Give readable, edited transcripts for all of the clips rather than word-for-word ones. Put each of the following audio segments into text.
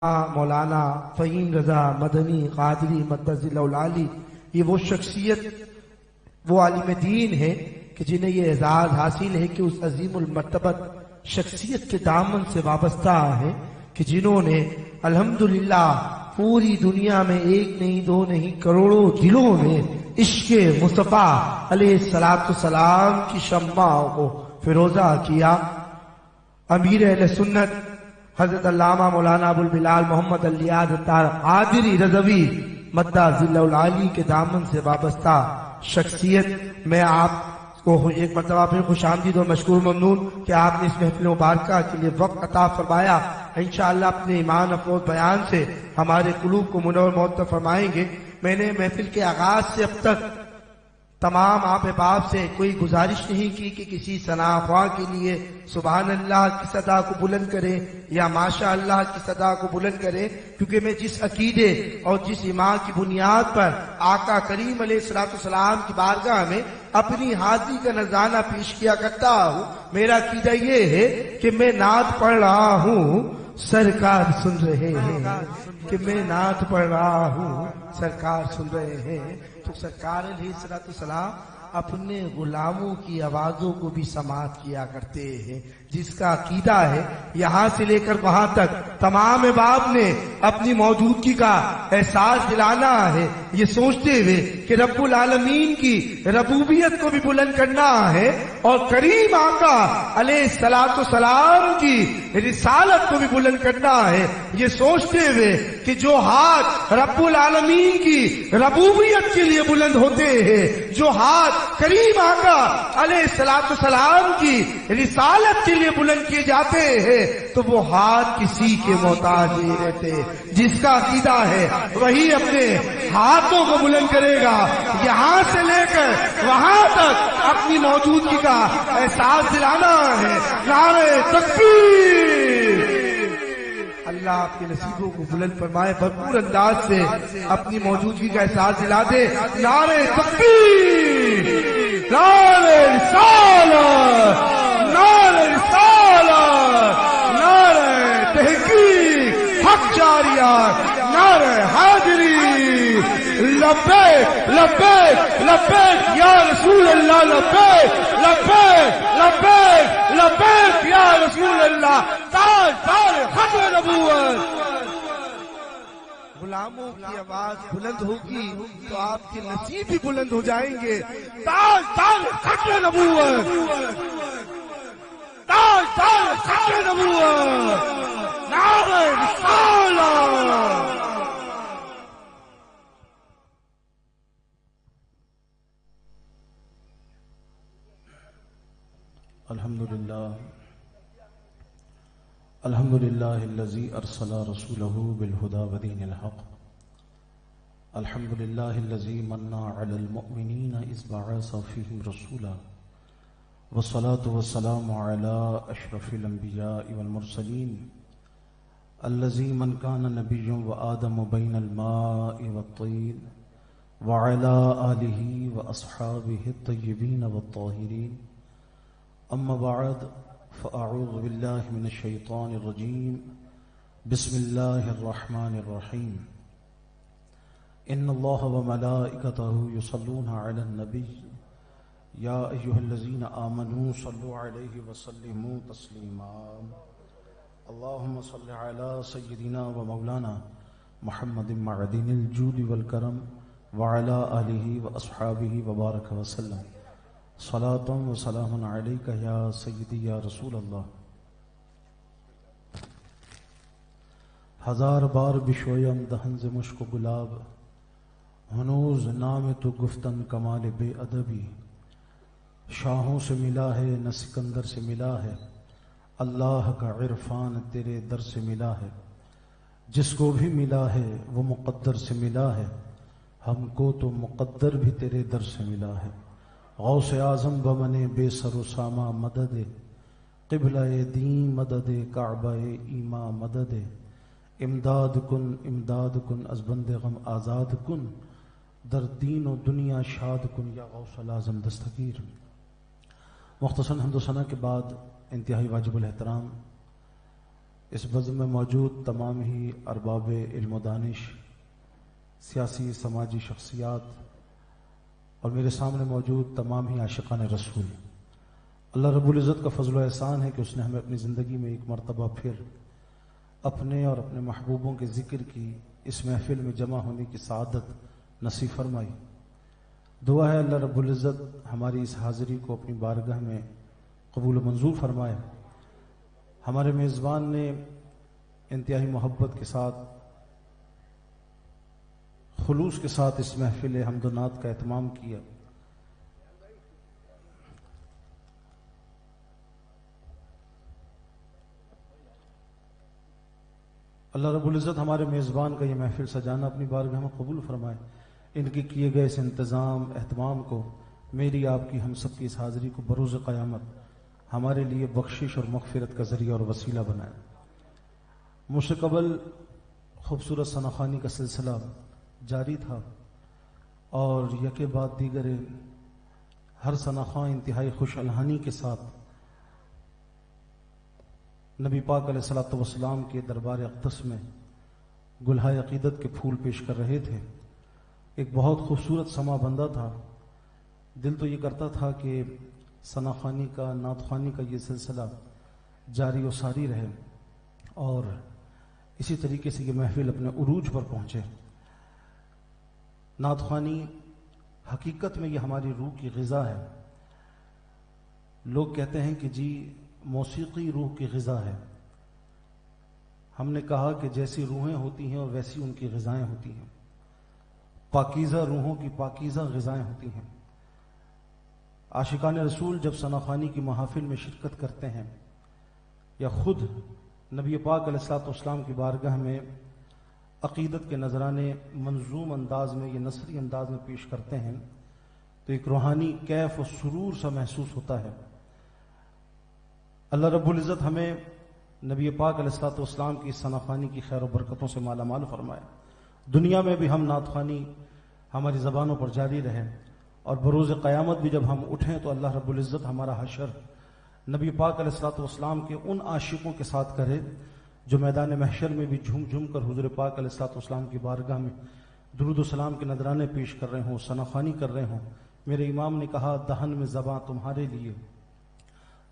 مولانا فہیم رضا مدنی قادری مدث العلی، یہ وہ شخصیت، وہ عالم دین ہے کہ جنہیں یہ اعزاز حاصل ہے کہ اس عظیم المرتبت شخصیت کے دامن سے وابستہ ہے کہ جنہوں نے الحمدللہ پوری دنیا میں ایک نہیں دو نہیں کروڑوں دلوں میں عشق مصطفیٰ علیہ السلام کی شمع کو فروزہ کیا۔ امیر اہل سنت حضرت علامہ مولانا ابو البلال محمد الیاز قادری رضوی مدہ ذل العالی کے دامن سے وابستہ شخصیت، میں آپ کو ایک مرتبہ پھر خوش آمدید اور مشکور ممنون کہ آپ نے اس محفل مبارکہ کے لیے وقت عطا فرمایا۔ انشاءاللہ اپنے ایمان افروز بیان سے ہمارے قلوب کو منور معطر فرمائیں گے۔ میں نے محفل کے آغاز سے اب تک تمام آپ احباب سے کوئی گزارش نہیں کی کہ کسی ثنا خواہ کے لیے سبحان اللہ کی صدا کو بلند کریں یا ماشاء اللہ کی صدا کو بلند کریں، کیونکہ میں جس عقیدے اور جس ایمان کی بنیاد پر آقا کریم علیہ السلام کی بارگاہ میں اپنی حاضری کا نذرانہ پیش کیا کرتا ہوں، میرا عقیدہ یہ ہے کہ میں نعت پڑھ رہا ہوں، سرکار سن رہے ہیں، کہ میں نعت پڑھ رہا ہوں، سرکار سن رہے ہیں۔ تو سرکار علیہ السلام اپنے غلاموں کی آوازوں کو بھی سماعت کیا کرتے ہیں، جس کا عقیدہ ہے یہاں سے لے کر وہاں تک تمام احباب نے اپنی موجودگی کا احساس دلانا ہے، یہ سوچتے ہوئے کہ رب العالمین کی ربوبیت کو بھی بلند کرنا ہے اور کریم آقا علیہ السلام کی رسالت کو بھی بلند کرنا ہے، یہ سوچتے ہوئے کہ جو ہاتھ رب العالمین کی ربوبیت کے لیے بلند ہوتے ہیں، جو ہاتھ کریم آقا علیہ السلام کی رسالت کے لیے بلند کیے جاتے ہیں، تو وہ ہاتھ کسی کے محتاج نہیں رہتے۔ جس کا عقیدہ ہے وہی اپنے ہاتھوں کو بلند کرے گا، یہاں سے لے کر وہاں تک اپنی موجودگی کا احساس دلانا ہے۔ نعرہ تکبیر! اللہ آپ کے نصیبوں کو بلند فرمائے، بھرپور انداز سے اپنی موجودگی کا احساس دلا دے۔ نعرہ تکبیر! نعرہ رسالت! نعرہ رسالت! نعرہ تحقیق! حق جاریہ! نعرہ حاضری! لبیک لبیک لبیک یا رسول اللہ! لبیک لبیک لبیک لبیک یا رسول اللہ! تاج تاج ختم نبوت! غلاموں کی آواز بلند ہوگی تو آپ کے نصیب بھی بلند ہو جائیں گے۔ تاج تاج ختم نبوت! تاج تاج ختم نبوت! نعرہ رسالت! الحمد للہ الذی ارسل رسولہ بالہدی ودین الحق، الحمد للہ الذی من علی المؤمنین اذ بعث فیہم رسولا، والصلاة والسلام علی اشرف الانبیاء والمرسلین، الذی من کان نبی وآدم بین الماء والطین، وعلی آلہ واصحابہ الطیبین والطاہرین، اما بعد فاعوذ باللہ من الشیطان الرجیم، بسم اللہ الرحمن الرحیم، ان اللہ وملائکتہ یصلون علی النبی یا ایہا الذین آمنوا صلوا علیہ وسلموا تسلیما، اللہم صل علی سیدنا ومولانا محمد معدن الجود والکرم وعلی آلہ واصحابہ وبارک وسلم، صلاۃ و سلام علیک یا سیدی یا رسول اللہ۔ ہزار بار بشویم دہن ز مشک و گلاب، ہنوز نام تو گفتن کمال بے ادبی، شاہوں سے ملا ہے نہ سکندر سے ملا ہے، اللہ کا عرفان تیرے در سے ملا ہے، جس کو بھی ملا ہے وہ مقدر سے ملا ہے، ہم کو تو مقدر بھی تیرے در سے ملا ہے۔ غوث اعظم بمن بے سر و ساما مدد، قبلہ دین مدد، کعبہ ایما مدد، امداد کن از بند غم آزاد کن، در دین و دنیا شاد کن یا غوث الاعظم دستگیر۔ مختصر حمد و ثنا کے بعد انتہائی واجب الاحترام اس بزم میں موجود تمام ہی ارباب علم و دانش، سیاسی سماجی شخصیات اور میرے سامنے موجود تمام ہی عاشقان رسول، اللہ رب العزت کا فضل و احسان ہے کہ اس نے ہمیں اپنی زندگی میں ایک مرتبہ پھر اپنے اور اپنے محبوبوں کے ذکر کی اس محفل میں جمع ہونے کی سعادت نصیب فرمائی۔ دعا ہے اللہ رب العزت ہماری اس حاضری کو اپنی بارگاہ میں قبول و منظور فرمائے۔ ہمارے میزبان نے انتہائی محبت کے ساتھ، خلوص کے ساتھ اس محفل حمد و نعت کا اہتمام کیا۔ اللہ رب العزت ہمارے میزبان کا یہ محفل سجانا اپنی بارگاہ میں قبول فرمائے۔ ان کے کیے گئے اس انتظام اہتمام کو، میری آپ کی ہم سب کی اس حاضری کو بروز قیامت ہمارے لیے بخشش اور مغفرت کا ذریعہ اور وسیلہ بنائے۔ مجھ سے قبل خوبصورت ثناخوانی کا سلسلہ جاری تھا اور یکے بعد دیگر ہر ثناخواں انتہائی خوش الحانی کے ساتھ نبی پاک علیہ الصلوۃ والسلام کے دربار اقدس میں گلہائے عقیدت کے پھول پیش کر رہے تھے۔ ایک بہت خوبصورت سما بندہ تھا۔ دل تو یہ کرتا تھا کہ ثناخوانی کا، نعت خوانی کا یہ سلسلہ جاری و ساری رہے اور اسی طریقے سے یہ محفل اپنے عروج پر پہنچے۔ نعت خوانی حقیقت میں یہ ہماری روح کی غذا ہے۔ لوگ کہتے ہیں کہ جی موسیقی روح کی غذا ہے۔ ہم نے کہا کہ جیسی روحیں ہوتی ہیں اور ویسی ان کی غذائیں ہوتی ہیں۔ پاکیزہ روحوں کی پاکیزہ غذائیں ہوتی ہیں۔ عاشقان رسول جب ثناخوانی کی محافل میں شرکت کرتے ہیں یا خود نبی پاک علیہ الصلوۃ والسلام کی بارگاہ میں عقیدت کے نذرانے منظوم انداز میں، یہ نثری انداز میں پیش کرتے ہیں تو ایک روحانی کیف و سرور سا محسوس ہوتا ہے۔ اللہ رب العزت ہمیں نبی پاک علیہ الصلوۃ والسلام کی ثناخوانی کی خیر و برکتوں سے مالا مال فرمائے۔ دنیا میں بھی ہم نعت خوانی ہماری زبانوں پر جاری رہے اور بروز قیامت بھی جب ہم اٹھیں تو اللہ رب العزت ہمارا حشر نبی پاک علیہ الصلوۃ والسلام کے ان عاشقوں کے ساتھ کرے جو میدان محشر میں بھی جھوم جھوم کر حضور پاک علیہ الصلوۃ والسلام کی بارگاہ میں درود و سلام کے نذرانے پیش کر رہے ہوں، ثناخوانی کر رہے ہوں۔ میرے امام نے کہا دہن میں زباں تمہارے لیے،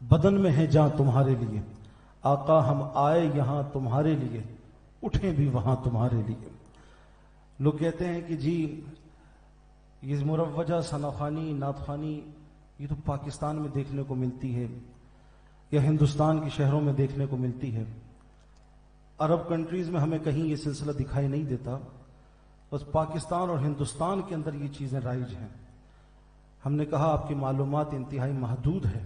بدن میں ہے جاں تمہارے لیے، آقا ہم آئے یہاں تمہارے لیے، اٹھیں بھی وہاں تمہارے لیے۔ لوگ کہتے ہیں کہ جی یہ مروجہ ثناخوانی، نعت خوانی یہ تو پاکستان میں دیکھنے کو ملتی ہے یا ہندوستان کے شہروں میں دیکھنے کو ملتی ہے، عرب کنٹریز میں ہمیں کہیں یہ سلسلہ دکھائی نہیں دیتا، بس پاکستان اور ہندوستان کے اندر یہ چیزیں رائج ہیں۔ ہم نے کہا آپ کی معلومات انتہائی محدود ہے۔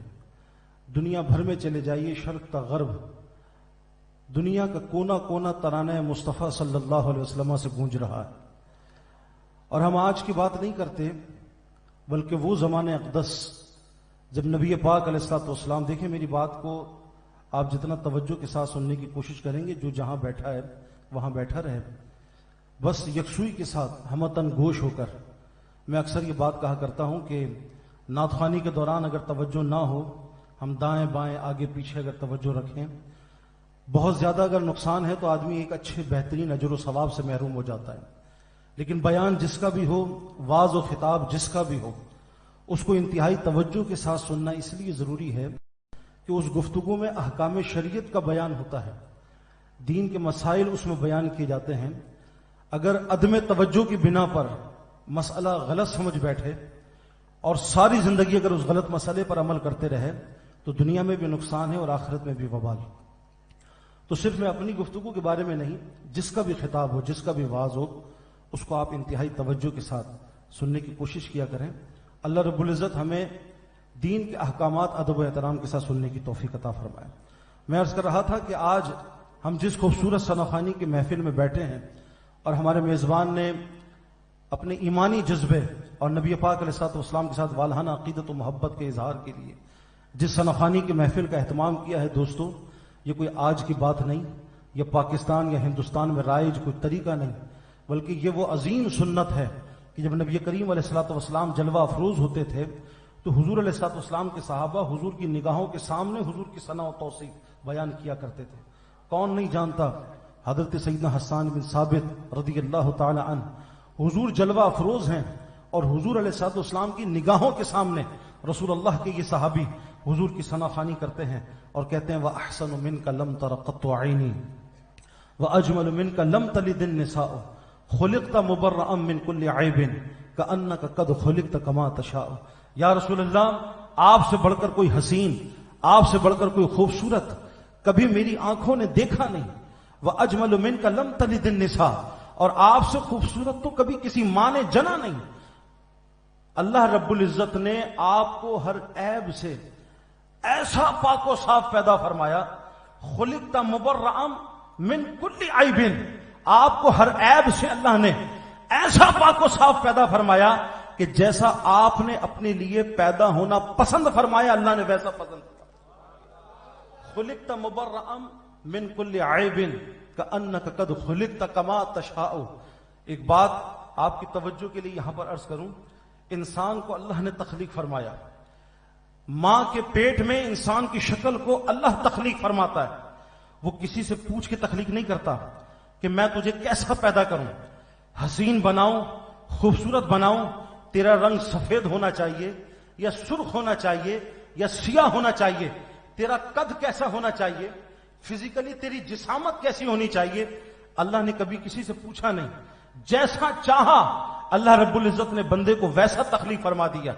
دنیا بھر میں چلے جائیے، شرق تا غرب، دنیا کا کونا کونا ترانہ مصطفیٰ صلی اللہ علیہ وسلم سے گونج رہا ہے۔ اور ہم آج کی بات نہیں کرتے بلکہ وہ زمانے اقدس جب نبی پاک علیہ الصلوۃ والسلام، دیکھیں میری بات کو آپ جتنا توجہ کے ساتھ سننے کی کوشش کریں گے، جو جہاں بیٹھا ہے وہاں بیٹھا رہے، بس یکسوئی کے ساتھ ہمتن گوش ہو کر۔ میں اکثر یہ بات کہا کرتا ہوں کہ نعت خوانی کے دوران اگر توجہ نہ ہو، ہم دائیں بائیں آگے پیچھے اگر توجہ رکھیں، بہت زیادہ اگر نقصان ہے تو آدمی ایک اچھے بہترین اجر و ثواب سے محروم ہو جاتا ہے۔ لیکن بیان جس کا بھی ہو، واعظ و خطاب جس کا بھی ہو، اس کو انتہائی توجہ کے ساتھ سننا اس لیے ضروری ہے کہ اس گفتگو میں احکام شریعت کا بیان ہوتا ہے، دین کے مسائل اس میں بیان کیے جاتے ہیں۔ اگر عدم توجہ کی بنا پر مسئلہ غلط سمجھ بیٹھے اور ساری زندگی اگر اس غلط مسئلے پر عمل کرتے رہے تو دنیا میں بھی نقصان ہے اور آخرت میں بھی وبال۔ تو صرف میں اپنی گفتگو کے بارے میں نہیں، جس کا بھی خطاب ہو، جس کا بھی واعظ ہو، اس کو آپ انتہائی توجہ کے ساتھ سننے کی کوشش کیا کریں۔ اللہ رب العزت ہمیں دین کے احکامات ادب و احترام کے ساتھ سننے کی توفیق عطا فرمائے۔ میں عرض کر رہا تھا کہ آج ہم جس خوبصورت ثناخوانی کے محفل میں بیٹھے ہیں اور ہمارے میزبان نے اپنے ایمانی جذبے اور نبی پاک علیہ الصلوۃ والسلام کے ساتھ والہانہ عقیدت و محبت کے اظہار کے لیے جس ثناخوانی کی محفل کا اہتمام کیا ہے، دوستو یہ کوئی آج کی بات نہیں، یہ پاکستان یا ہندوستان میں رائج کوئی طریقہ نہیں، بلکہ یہ وہ عظیم سنت ہے کہ جب نبی کریم علیہ الصلوۃ والسلام جلوہ افروز ہوتے تھے تو حضور علیہ الصلوۃ والسلام کے صحابہ حضور کی نگاہوں کے سامنے حضور کی ثنا و توصیف بیان کیا کرتے تھے۔ کون نہیں جانتا حضرت سیدنا حسان بن ثابت رضی اللہ تعالی عنہ حضور جلوہ افروز ہیں، اور حضور علیہ الصلوۃ والسلام کی نگاہوں کے سامنے رسول اللہ کے یہ صحابی حضور کی ثنا خوانی کرتے ہیں اور کہتے ہیں وَأَحْسَنُ مِنْكَ لَمْ تَرَ قَطُّ عَيْنِي وَأَجْمَلُ مِنْكَ لَمْ تَلِدِ النِّسَاءُ خُلِقْتَ مُبَرَّأً مِنْ كُلِّ عَيْبٍ كَأَنَّكَ قَدْ خُلِقْتَ كَمَا تَشَاءُ۔ یا رسول اللہ، آپ سے بڑھ کر کوئی حسین، آپ سے بڑھ کر کوئی خوبصورت کبھی میری آنکھوں نے دیکھا نہیں۔ وَأَجْمَلُ مِنْكَ لَمْ تَلِدِ النِّسَاءُ، اور آپ سے خوبصورت تو کبھی کسی ماں نے جنا نہیں۔ اللہ رب العزت نے آپ کو ہر عیب سے ایسا پاک و صاف پیدا فرمایا، خلقت مبرأ من کل عیب، آپ کو ہر عیب سے اللہ نے ایسا پاک و صاف پیدا فرمایا کہ جیسا آپ نے اپنے لیے پیدا ہونا پسند فرمایا اللہ نے ویسا پسند کیا۔ خلقت مبرأ من کل عیب کأنک قد خلقت کما تشاء۔ ایک بات آپ کی توجہ کے لیے یہاں پر عرض کروں، انسان کو اللہ نے تخلیق فرمایا، ماں کے پیٹ میں انسان کی شکل کو اللہ تخلیق فرماتا ہے، وہ کسی سے پوچھ کے تخلیق نہیں کرتا کہ میں تجھے کیسا پیدا کروں، حسین بناؤں، خوبصورت بناؤں، تیرا رنگ سفید ہونا چاہیے یا سرخ ہونا چاہیے یا سیاہ ہونا چاہیے، تیرا قد کیسا ہونا چاہیے، فزیکلی تیری جسامت کیسی ہونی چاہیے، اللہ نے کبھی کسی سے پوچھا نہیں، جیسا چاہا اللہ رب العزت نے بندے کو ویسا تخلیق فرما دیا۔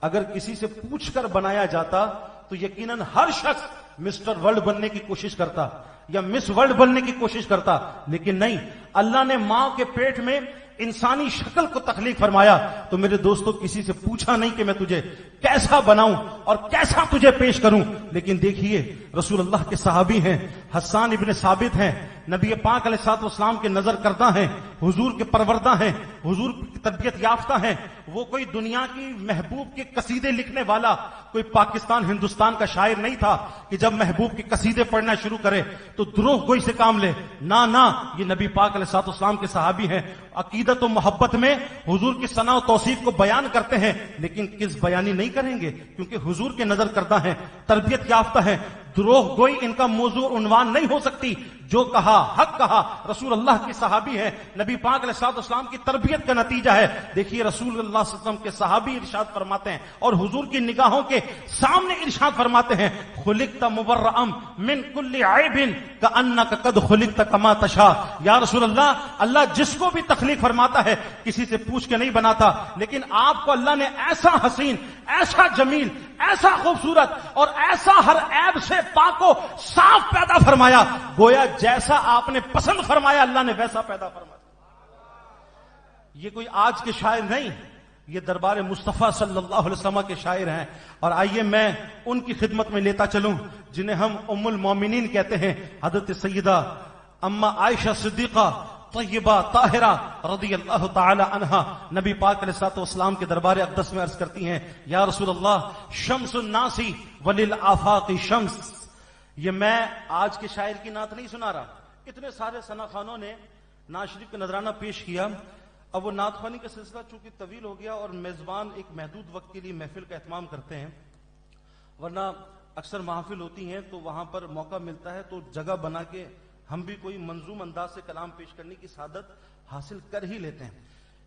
اگر کسی سے پوچھ کر بنایا جاتا تو یقیناً ہر شخص مسٹر ورلڈ بننے کی کوشش کرتا یا مس ورلڈ بننے کی کوشش کرتا، لیکن نہیں، اللہ نے ماں کے پیٹ میں انسانی شکل کو تخلیق فرمایا تو میرے دوستو کسی سے پوچھا نہیں کہ میں تجھے کیسا بناؤں اور کیسا تجھے پیش کروں۔ لیکن دیکھیے رسول اللہ کے صحابی ہیں، حسان ابن ثابت ہیں، نبی پاک علیہ الصلوۃ والسلام کے نظر کردہ ہیں، حضور کے پروردہ ہیں، حضور کی تربیت یافتہ ہیں، وہ کوئی دنیا کی محبوب کے قصیدے لکھنے والا کوئی پاکستان ہندوستان کا شاعر نہیں تھا کہ جب محبوب کے قصیدے پڑھنا شروع کرے تو دروغ گوئی سے کام لے، نہ، یہ نبی پاک علیہ الصلوۃ والسلام کے صحابی ہیں، عقیدت و محبت میں حضور کی ثنا و توصیف کو بیان کرتے ہیں، لیکن کس بیانی نہیں کریں گے کیونکہ حضور کے نظر کردہ ہیں، تربیت یافتہ ہیں، دروغ گوئی ان کا موضوع عنوان نہیں ہو سکتی، جو کہا حق کہا، رسول اللہ کی صحابی ہے، نبی پاک علیہ الصلوۃ والسلام کی تربیت کا نتیجہ ہے۔ دیکھیے رسول اللہ صلی اللہ علیہ وسلم کے صحابی ارشاد فرماتے ہیں اور حضور کی نگاہوں کے سامنے ارشاد فرماتے ہیں، خلقت مبرأ من کل عیب کأنک قد خلقت کما تشاء۔ یا رسول اللہ، اللہ جس کو بھی تخلیق فرماتا ہے کسی سے پوچھ کے نہیں بناتا، لیکن آپ کو اللہ نے ایسا حسین، ایسا جمیل، ایسا خوبصورت اور ایسا ہر عیب سے پاک و صاف پیدا فرمایا، گویا جیسا آپ نے پسند فرمایا اللہ نے ویسا پیدا فرمایا۔ یہ کوئی آج کے شاعر نہیں، یہ دربار مصطفیٰ صلی اللہ علیہ وسلم کے شاعر ہیں، اور آئیے میں ان کی خدمت میں لیتا چلوں جنہیں ہم ام المومنین کہتے ہیں، حضرت سیدہ اما عائشہ صدیقہ طیبہ طاہرہ رضی اللہ تعالی عنہا نبی پاک علیہ الصلوۃ والسلام کے دربار اقدس میں عرض کرتی ہیں، یا رسول اللہ، شمس الناس وللآفاق شمس۔ یہ میں آج کے شاعر کی نعت نہیں سنا رہا، اتنے سارے ثنا خوانوں نے نعت شریف کا نذرانہ پیش کیا، اب وہ نعت خوانی کا سلسلہ چونکہ طویل ہو گیا اور میزبان ایک محدود وقت کے لیے محفل کا اہتمام کرتے ہیں، ورنہ اکثر محافل ہوتی ہیں تو وہاں پر موقع ملتا ہے تو جگہ بنا کے ہم بھی کوئی منظوم انداز سے کلام پیش کرنے کی سعادت حاصل کر ہی لیتے ہیں،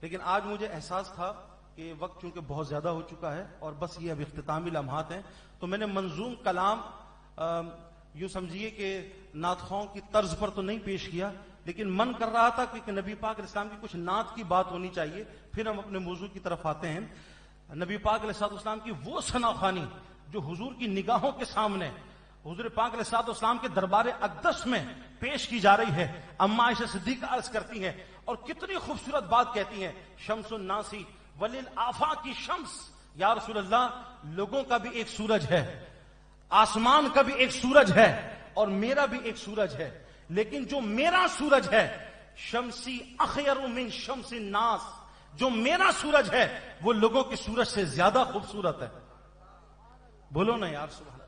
لیکن آج مجھے احساس تھا کہ وقت چونکہ بہت زیادہ ہو چکا ہے اور بس یہ اب اختتامی لمحات ہیں، تو میں نے منظوم کلام یوں سمجھیے کہ نعت خواہوں کی طرز پر تو نہیں پیش کیا، لیکن من کر رہا تھا کہ نبی پاک علیہ السلام کی کچھ نعت کی بات ہونی چاہیے، پھر ہم اپنے موضوع کی طرف آتے ہیں۔ نبی پاک علیہ السلام کی وہ ثنا خوانی جو حضور کی نگاہوں کے سامنے حضور پاک علیہ السلام کے دربار اقدس میں پیش کی جا رہی ہے۔ اما عائشہ صدیقہ عرض کرتی ہیں اور کتنی خوبصورت بات کہتی ہیں، شمس الناس وللآفاق شمس۔ یا رسول اللہ، لوگوں کا بھی ایک سورج ہے، آسمان کا بھی ایک سورج ہے اور میرا بھی ایک سورج ہے، لیکن جو میرا سورج ہے، شمسی اخیر من شمس الناس، جو میرا سورج ہے وہ لوگوں کے سورج سے زیادہ خوبصورت ہے۔ بولو نا یار سبحان اللہ۔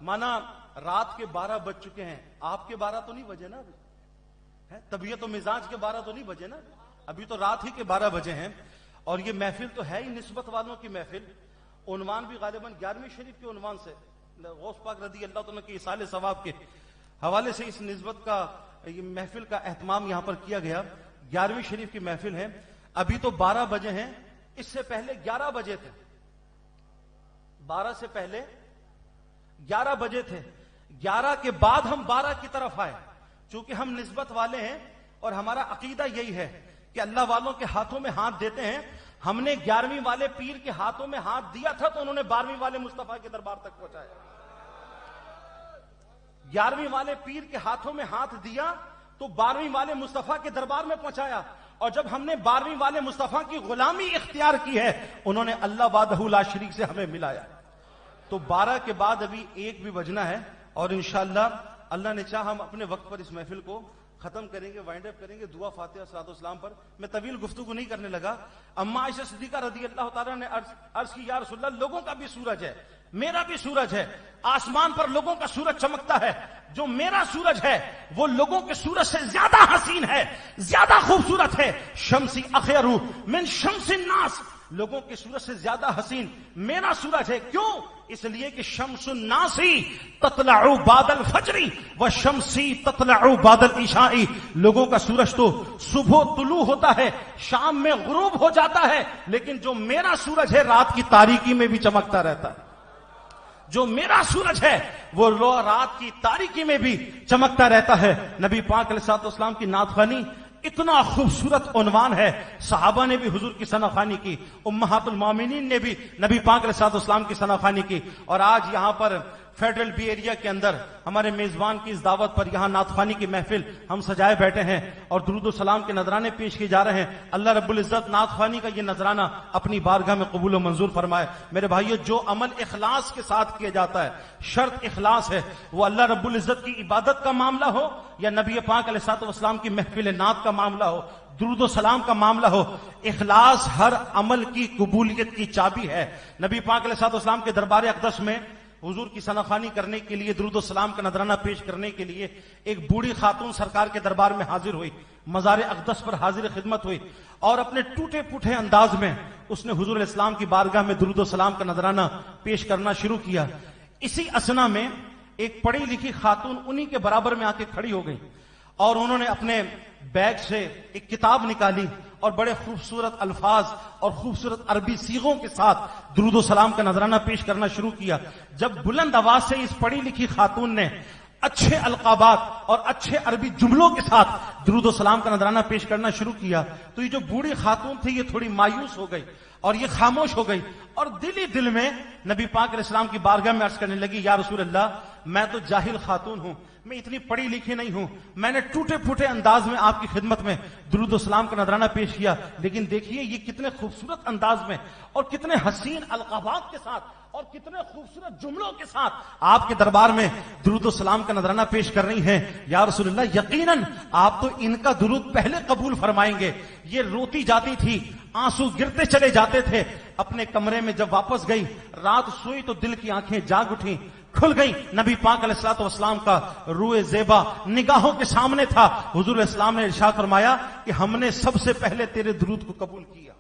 مانا رات کے 12 بج چکے ہیں، آپ کے 12 تو نہیں بجے نا، ابھی طبیعت و مزاج کے 12 تو نہیں بجے نا، ابھی تو رات ہی کے 12 بجے ہیں، اور یہ محفل تو ہے ہی نسبت والوں کی محفل، عنوان بھی غالباً 11ویں شریف کے عنوان سے، غوث پاک رضی اللہ تعالیٰ کے ایصال ثواب کے، حوالے سے اس نسبت کا یہ محفل کا اہتمام یہاں پر کیا گیا. 11ویں شریف کی محفل ہے. ابھی تو 12 بجے ہیں, اس سے پہلے 11 بجے تھے. 12 سے پہلے 11 بجے تھے. 11 کے بعد ہم 12 کی طرف آئے. چونکہ ہم نسبت والے ہیں اور ہمارا عقیدہ یہی ہے کہ اللہ والوں کے ہاتھوں میں ہاتھ دیتے ہیں. ہم نے 11ویں والے پیر کے ہاتھوں میں ہاتھ دیا تھا تو انہوں نے 12ویں والے مصطفیٰ کے دربار تک پہنچایا. 11ویں والے پیر کے ہاتھوں میں ہاتھ دیا تو 12ویں والے مصطفیٰ کے دربار میں پہنچایا. اور جب ہم نے 12ویں والے مصطفیٰ کی غلامی اختیار کی ہے, انہوں نے اللہ وحدہ لا شریک سے ہمیں ملایا. تو 12 کے بعد ابھی 1 بھی بجنا ہے اور انشاءاللہ اللہ نے چاہ ہم اپنے وقت پر اس محفل کو ختم کریں گے, وائنڈ اپ کریں گے دعا فاتحہ صلاۃ والسلام پر. میں طویل گفتگو نہیں کرنے لگا. اما عائشہ صدیقہ رضی اللہ تعالیٰ نے عرض کی, یا رسول اللہ, لوگوں کا بھی سورج ہے, میرا بھی سورج ہے. آسمان پر لوگوں کا سورج چمکتا ہے. جو میرا سورج ہے وہ لوگوں کے سورج سے زیادہ حسین ہے, زیادہ خوبصورت ہے. شمسی اخیر من شمس الناس, لوگوں کے سورج سے زیادہ حسین میرا سورج ہے. کیوں؟ اس لیے کہ شمس الناسی تطلع بعد الفجر وشمسی تطلع بعد العشاء. لوگوں کا سورج تو صبح طلوع ہوتا ہے, شام میں غروب ہو جاتا ہے, لیکن جو میرا سورج ہے رات کی تاریکی میں بھی چمکتا رہتا ہے. جو میرا سورج ہے وہ رات کی تاریکی میں بھی چمکتا رہتا ہے. نبی پاک علیہ الصلوۃ والسلام کی نعت خوانی اتنا خوبصورت عنوان ہے. صحابہ نے بھی حضور کی ثنا خوانی کی, امہات المومنین نے بھی نبی پاک علیہ الصلوۃ والسلام کی ثنا خوانی کی. اور آج یہاں پر فیڈرل بی ایریا کے اندر ہمارے میزبان کی اس دعوت پر یہاں نعت خوانی کی محفل ہم سجائے بیٹھے ہیں اور درود و سلام کے نذرانے پیش کیے جا رہے ہیں. اللہ رب العزت نعت خوانی کا یہ نذرانہ اپنی بارگاہ میں قبول و منظور فرمائے. میرے بھائیو, جو عمل اخلاص کے ساتھ کیا جاتا ہے, شرط اخلاص ہے, وہ اللہ رب العزت کی عبادت کا معاملہ ہو یا نبی پاک علیہ الصلوۃ والسلام کی محفل نعت کا معاملہ ہو, درود و سلام کا معاملہ ہو, اخلاص ہر عمل کی قبولیت کی چابی ہے. نبی پاک علیہ الصلوۃ والسلام کے دربار اقدس میں حضور کی ثنا خوانی کرنے کے لیے, درود و سلام کا نذرانہ پیش کرنے کے لیے ایک بوڑھی خاتون سرکار کے دربار میں حاضر ہوئی, مزار اقدس پر حاضر خدمت ہوئی اور اپنے ٹوٹے پھوٹے انداز میں اس نے حضور علیہ السلام کی بارگاہ میں درود و سلام کا نذرانہ پیش کرنا شروع کیا. اسی اثنا میں ایک پڑھی لکھی خاتون انہی کے برابر میں آ کے کھڑی ہو گئی اور انہوں نے اپنے بیگ سے ایک کتاب نکالی اور بڑے خوبصورت الفاظ اور خوبصورت عربی صیغوں کے ساتھ درود و سلام کا نذرانہ پیش کرنا شروع کیا. جب بلند آواز سے اس پڑھی لکھی خاتون نے اچھے القابات اور اچھے عربی جملوں کے ساتھ درود و سلام کا نذرانہ پیش کرنا شروع کیا تو یہ جو بوڑھی خاتون تھی یہ تھوڑی مایوس ہو گئی اور یہ خاموش ہو گئی اور دل ہی دل میں نبی پاک علیہ السلام کی بارگاہ میں عرض کرنے لگی, یا رسول اللہ, میں تو جاہل خاتون ہوں, میں اتنی پڑھی لکھی نہیں ہوں, میں نے ٹوٹے پھوٹے انداز میں آپ کی خدمت میں درود و سلام کا نذرانہ پیش کیا, لیکن دیکھیے یہ کتنے خوبصورت انداز میں اور کتنے حسین القابات کے ساتھ اور کتنے خوبصورت جملوں کے ساتھ آپ کے دربار میں درود و سلام کا نذرانہ پیش کر رہی ہیں. یا رسول اللہ, یقیناً آپ تو ان کا درود پہلے قبول فرمائیں گے. یہ روتی جاتی تھی, آنسو گرتے چلے جاتے تھے. اپنے کمرے میں جب واپس گئی, رات سوئی تو دل کی آنکھیں جاگ اٹھیں, کھل گئی. نبی پاک علیہ الصلوۃ والسلام کا روئے زیبا نگاہوں کے سامنے تھا. حضور علیہ السلام نے ارشاد فرمایا کہ ہم نے سب سے پہلے تیرے درود کو قبول کیا.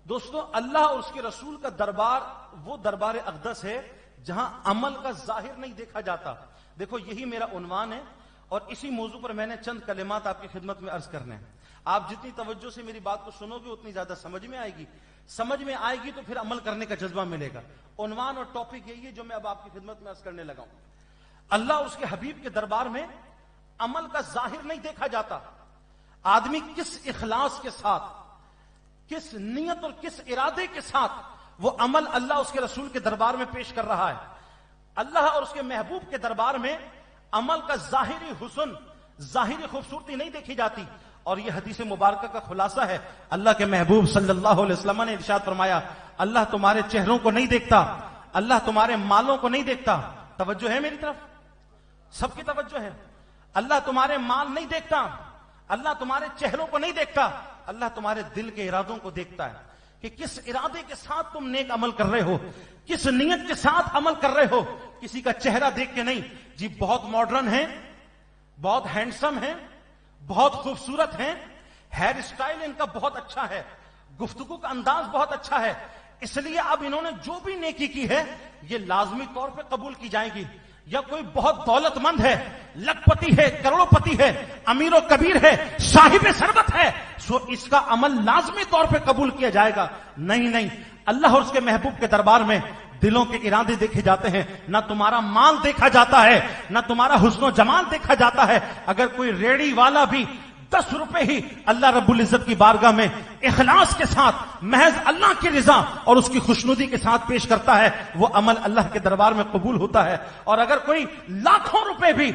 دوستو, اللہ اور اس کے رسول کا دربار وہ دربار اقدس ہے جہاں عمل کا ظاہر نہیں دیکھا جاتا. دیکھو, یہی میرا عنوان ہے اور اسی موضوع پر میں نے چند کلمات آپ کی خدمت میں عرض کرنے ہیں. آپ جتنی توجہ سے میری بات کو سنو گے اتنی زیادہ سمجھ میں آئے گی. سمجھ میں آئے گی تو پھر عمل کرنے کا جذبہ ملے گا. عنوان اور ٹاپک یہی ہے جو میں اب آپ کی خدمت میں عرض کرنے لگا ہوں. اللہ اور اس کے حبیب کے دربار میں عمل کا ظاہر نہیں دیکھا جاتا. آدمی کس اخلاص کے ساتھ, کس نیت اور کس ارادے کے ساتھ وہ عمل اللہ اس کے رسول کے دربار میں پیش کر رہا ہے. اللہ اور اس کے محبوب کے دربار میں عمل کا ظاہری حسن, ظاہری خوبصورتی نہیں دیکھی جاتی. اور یہ حدیث مبارکہ کا خلاصہ ہے. اللہ کے محبوب صلی اللہ علیہ وسلم نے ارشاد فرمایا, اللہ تمہارے چہروں کو نہیں دیکھتا, اللہ تمہارے مالوں کو نہیں دیکھتا. توجہ ہے میری طرف, سب کی توجہ ہے. اللہ تمہارے مال نہیں دیکھتا, اللہ تمہارے چہروں کو نہیں دیکھتا, اللہ تمہارے دل کے ارادوں کو دیکھتا ہے کہ کس ارادے کے ساتھ تم نیک عمل کر رہے ہو, کس نیت کے ساتھ عمل کر رہے ہو. کسی کا چہرہ دیکھ کے نہیں, جی بہت ماڈرن ہے, بہت ہینڈسم ہے, بہت خوبصورت ہیں, ہیئر اسٹائل ان کا بہت اچھا ہے, گفتگو کا انداز بہت اچھا ہے, اس لیے اب انہوں نے جو بھی نیکی کی ہے یہ لازمی طور پہ قبول کی جائے گی. یا کوئی بہت دولت مند ہے، لکھپتی ہے، کروڑوں پتی ہے، امیر و کبیر ہے، صاحب ثروت ہے، سو اس کا عمل لازمی طور پہ قبول کیا جائے گا؟ نہیں، اللہ اور اس کے محبوب کے دربار میں دلوں کے ارادے دیکھے جاتے ہیں، نہ تمہارا مال دیکھا جاتا ہے، نہ تمہارا حسن و جمال دیکھا جاتا ہے۔ اگر کوئی ریڑی والا بھی 10 روپے ہی اللہ رب العزت کی بارگاہ میں اخلاص کے ساتھ محض اللہ کی رضا اور اس کی خوشنودی کے ساتھ پیش کرتا ہے، وہ عمل اللہ کے دربار میں قبول ہوتا ہے۔ اور اگر کوئی لاکھوں روپے بھی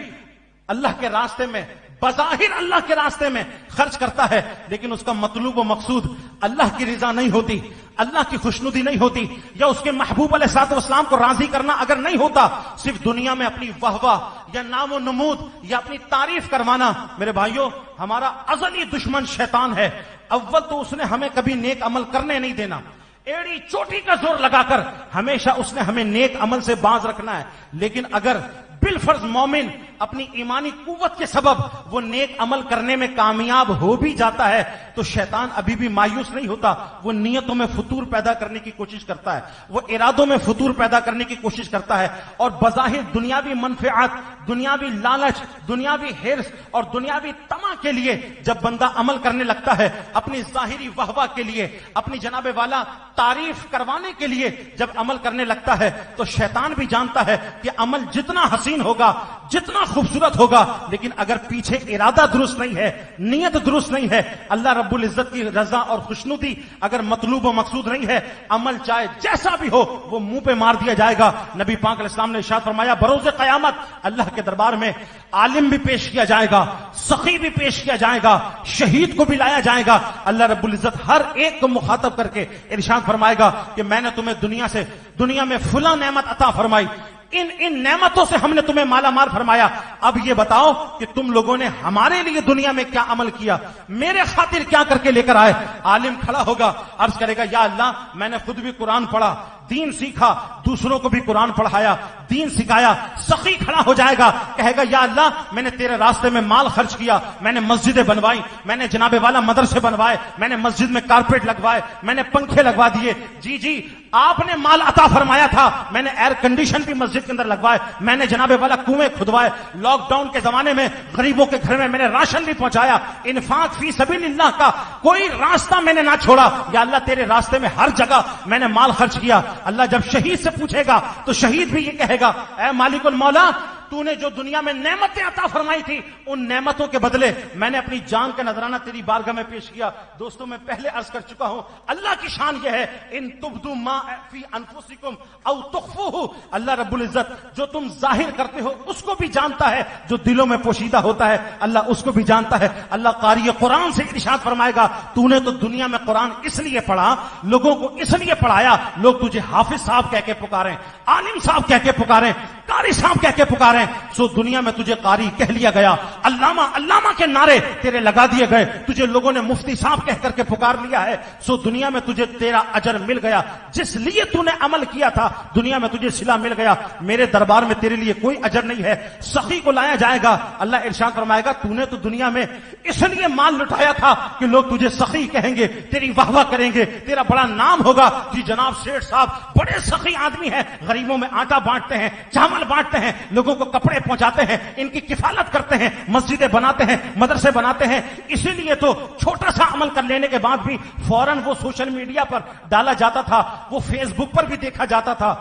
اللہ کے راستے میں بظاہر اللہ کے راستے میں خرچ کرتا ہے، لیکن اس کا مطلوب و مقصود اللہ کی رضا نہیں ہوتی، اللہ کی خوشنودی نہیں ہوتی، یا اس کے محبوب علیہ الصلوۃ والسلام کو راضی کرنا اگر نہیں ہوتا، صرف دنیا میں اپنی واہ واہ یا نام و نمود یا اپنی تعریف کروانا، میرے بھائیوں ہمارا ازلی دشمن شیطان ہے۔ اول تو اس نے ہمیں کبھی نیک عمل کرنے نہیں دینا، ایڑی چوٹی کا زور لگا کر ہمیشہ اس نے ہمیں نیک عمل سے باز رکھنا ہے۔ لیکن اگر بالفرض مومن اپنی ایمانی قوت کے سبب وہ نیک عمل کرنے میں کامیاب ہو بھی جاتا ہے تو شیطان ابھی بھی مایوس نہیں ہوتا، وہ نیتوں میں فطور پیدا کرنے کی کوشش کرتا ہے، وہ ارادوں میں فطور پیدا کرنے کی کوشش کرتا ہے، اور بظاہر دنیاوی منفعت، دنیاوی لالچ، دنیاوی حرص اور دنیاوی طمع کے لیے جب بندہ عمل کرنے لگتا ہے، اپنی ظاہری واہ واہ کے لیے، اپنی جناب والا تعریف کروانے کے لیے جب عمل کرنے لگتا ہے، تو شیطان بھی جانتا ہے کہ عمل جتنا حسین ہوگا، جتنا خوبصورت ہوگا، لیکن اگر پیچھے ارادہ درست نہیں ہے، نیت درست نہیں ہے، اللہ رب العزت کی رضا اور خوشنودی اگر مطلوب و مقصود نہیں ہے، عمل چاہے جیسا بھی ہو وہ منہ پہ مار دیا جائے گا۔ نبی پاک علیہ السلام نے ارشاد فرمایا بروز قیامت اللہ کے دربار میں عالم بھی پیش کیا جائے گا، سخی بھی پیش کیا جائے گا، شہید کو بھی لایا جائے گا۔ اللہ رب العزت ہر ایک کو مخاطب کر کے ارشاد فرمائے گا کہ میں نے تمہیں دنیا میں فلاں نعمت عطا فرمائی، ان نعمتوں سے ہم نے تمہیں مالا مال فرمایا، اب یہ بتاؤ کہ تم لوگوں نے ہمارے لیے دنیا میں کیا عمل کیا، میرے خاطر کیا کر کے لے کر آئے۔ عالم کھڑا ہوگا، عرض کرے گا یا اللہ میں نے خود بھی قرآن پڑھا، دین سیکھا، دوسروں کو بھی قرآن پڑھایا، دین سکھایا۔ سخی کھڑا ہو جائے گا، کہے گا یا اللہ میں نے تیرے راستے میں مال خرچ کیا، میں نے مسجدیں بنوائی، میں نے جناب والا مدرسے بنوائے، میں نے مسجد میں کارپیٹ لگوائے، میں نے پنکھے لگوا دیے۔ جی آپ نے مال عطا فرمایا تھا، میں نے ایئر کنڈیشن بھی مسجد کے اندر لگوائے، میں نے جناب والا کنویں کھدوائے، لاک ڈاؤن کے زمانے میں غریبوں کے گھر میں نے راشن بھی پہنچایا۔ انفاق فی سبیل اللہ کا کوئی راستہ میں نے نہ چھوڑا، یا اللہ تیرے راستے میں ہر جگہ میں نے مال خرچ کیا۔ اللہ جب شہید سے پوچھے گا تو شہید بھی یہ کہے گا اے مالک المولا، تو نے جو دنیا میں نعمتیں عطا فرمائی تھی، ان نعمتوں کے بدلے میں نے اپنی جان کا نذرانہ تیری بارگاہ میں پیش کیا۔ دوستوں میں پہلے عرض کر چکا ہوں، اللہ کی شان یہ ہے ان تبدوا ما فی انفسکم او تخفوہ، اللہ رب العزت جو تم ظاہر کرتے ہو اس کو بھی جانتا ہے، جو دلوں میں پوشیدہ ہوتا ہے اللہ اس کو بھی جانتا ہے۔ اللہ قاری قرآن سے ارشاد فرمائے گا تو نے تو دنیا میں قرآن اس لیے پڑھا، لوگوں کو اس لیے پڑھایا، لوگ تجھے حافظ صاحب کہہ کے پکاریں، عالم صاحب کہہ کے پکاریں، قاری صاحب کہہ کے پکاریں، سو دنیا میں تجھے قاری کہہ لیا گیا، علامہ کے نعرے تیرے لگا دیے گئے، تجھے لوگوں نے مفتی صاحب کہہ کر کے پکار لیا ہے، سو دنیا میں تجھے تیرا اجر مل گیا، جس لیے تو نے عمل کیا تھا دنیا میں تجھے صلہ مل گیا۔ میرے دربار میں تیرے لیے کوئی اجر نہیں ہے۔ سخی کو لایا جائے گا، اللہ ارشاد فرمائے گا تو نے تو دنیا میں اس لیے مال لٹایا تھا کہ لوگ تجھے سخی کہیں گے، تیری واہ واہ کریں گے، تیرا بڑا نام ہوگا، جی جناب سیٹھ صاحب بڑے سخی آدمی ہیں، غریبوں میں آٹا بانٹتے ہیں، چاول بانٹتے ہیں، لوگوں کو کپڑے پہنچاتے ہیں، ان کی کفالت کرتے ہیں، مسجدیں بناتے ہیں، مدرسے بناتے ہیں۔ اسی لیے تو چھوٹا سا عمل کر لینے کے بعد بھی فوراً وہ سوشل میڈیا پر ڈالا جاتا تھا، وہ فیس بک پر بھی دیکھا جاتا تھا،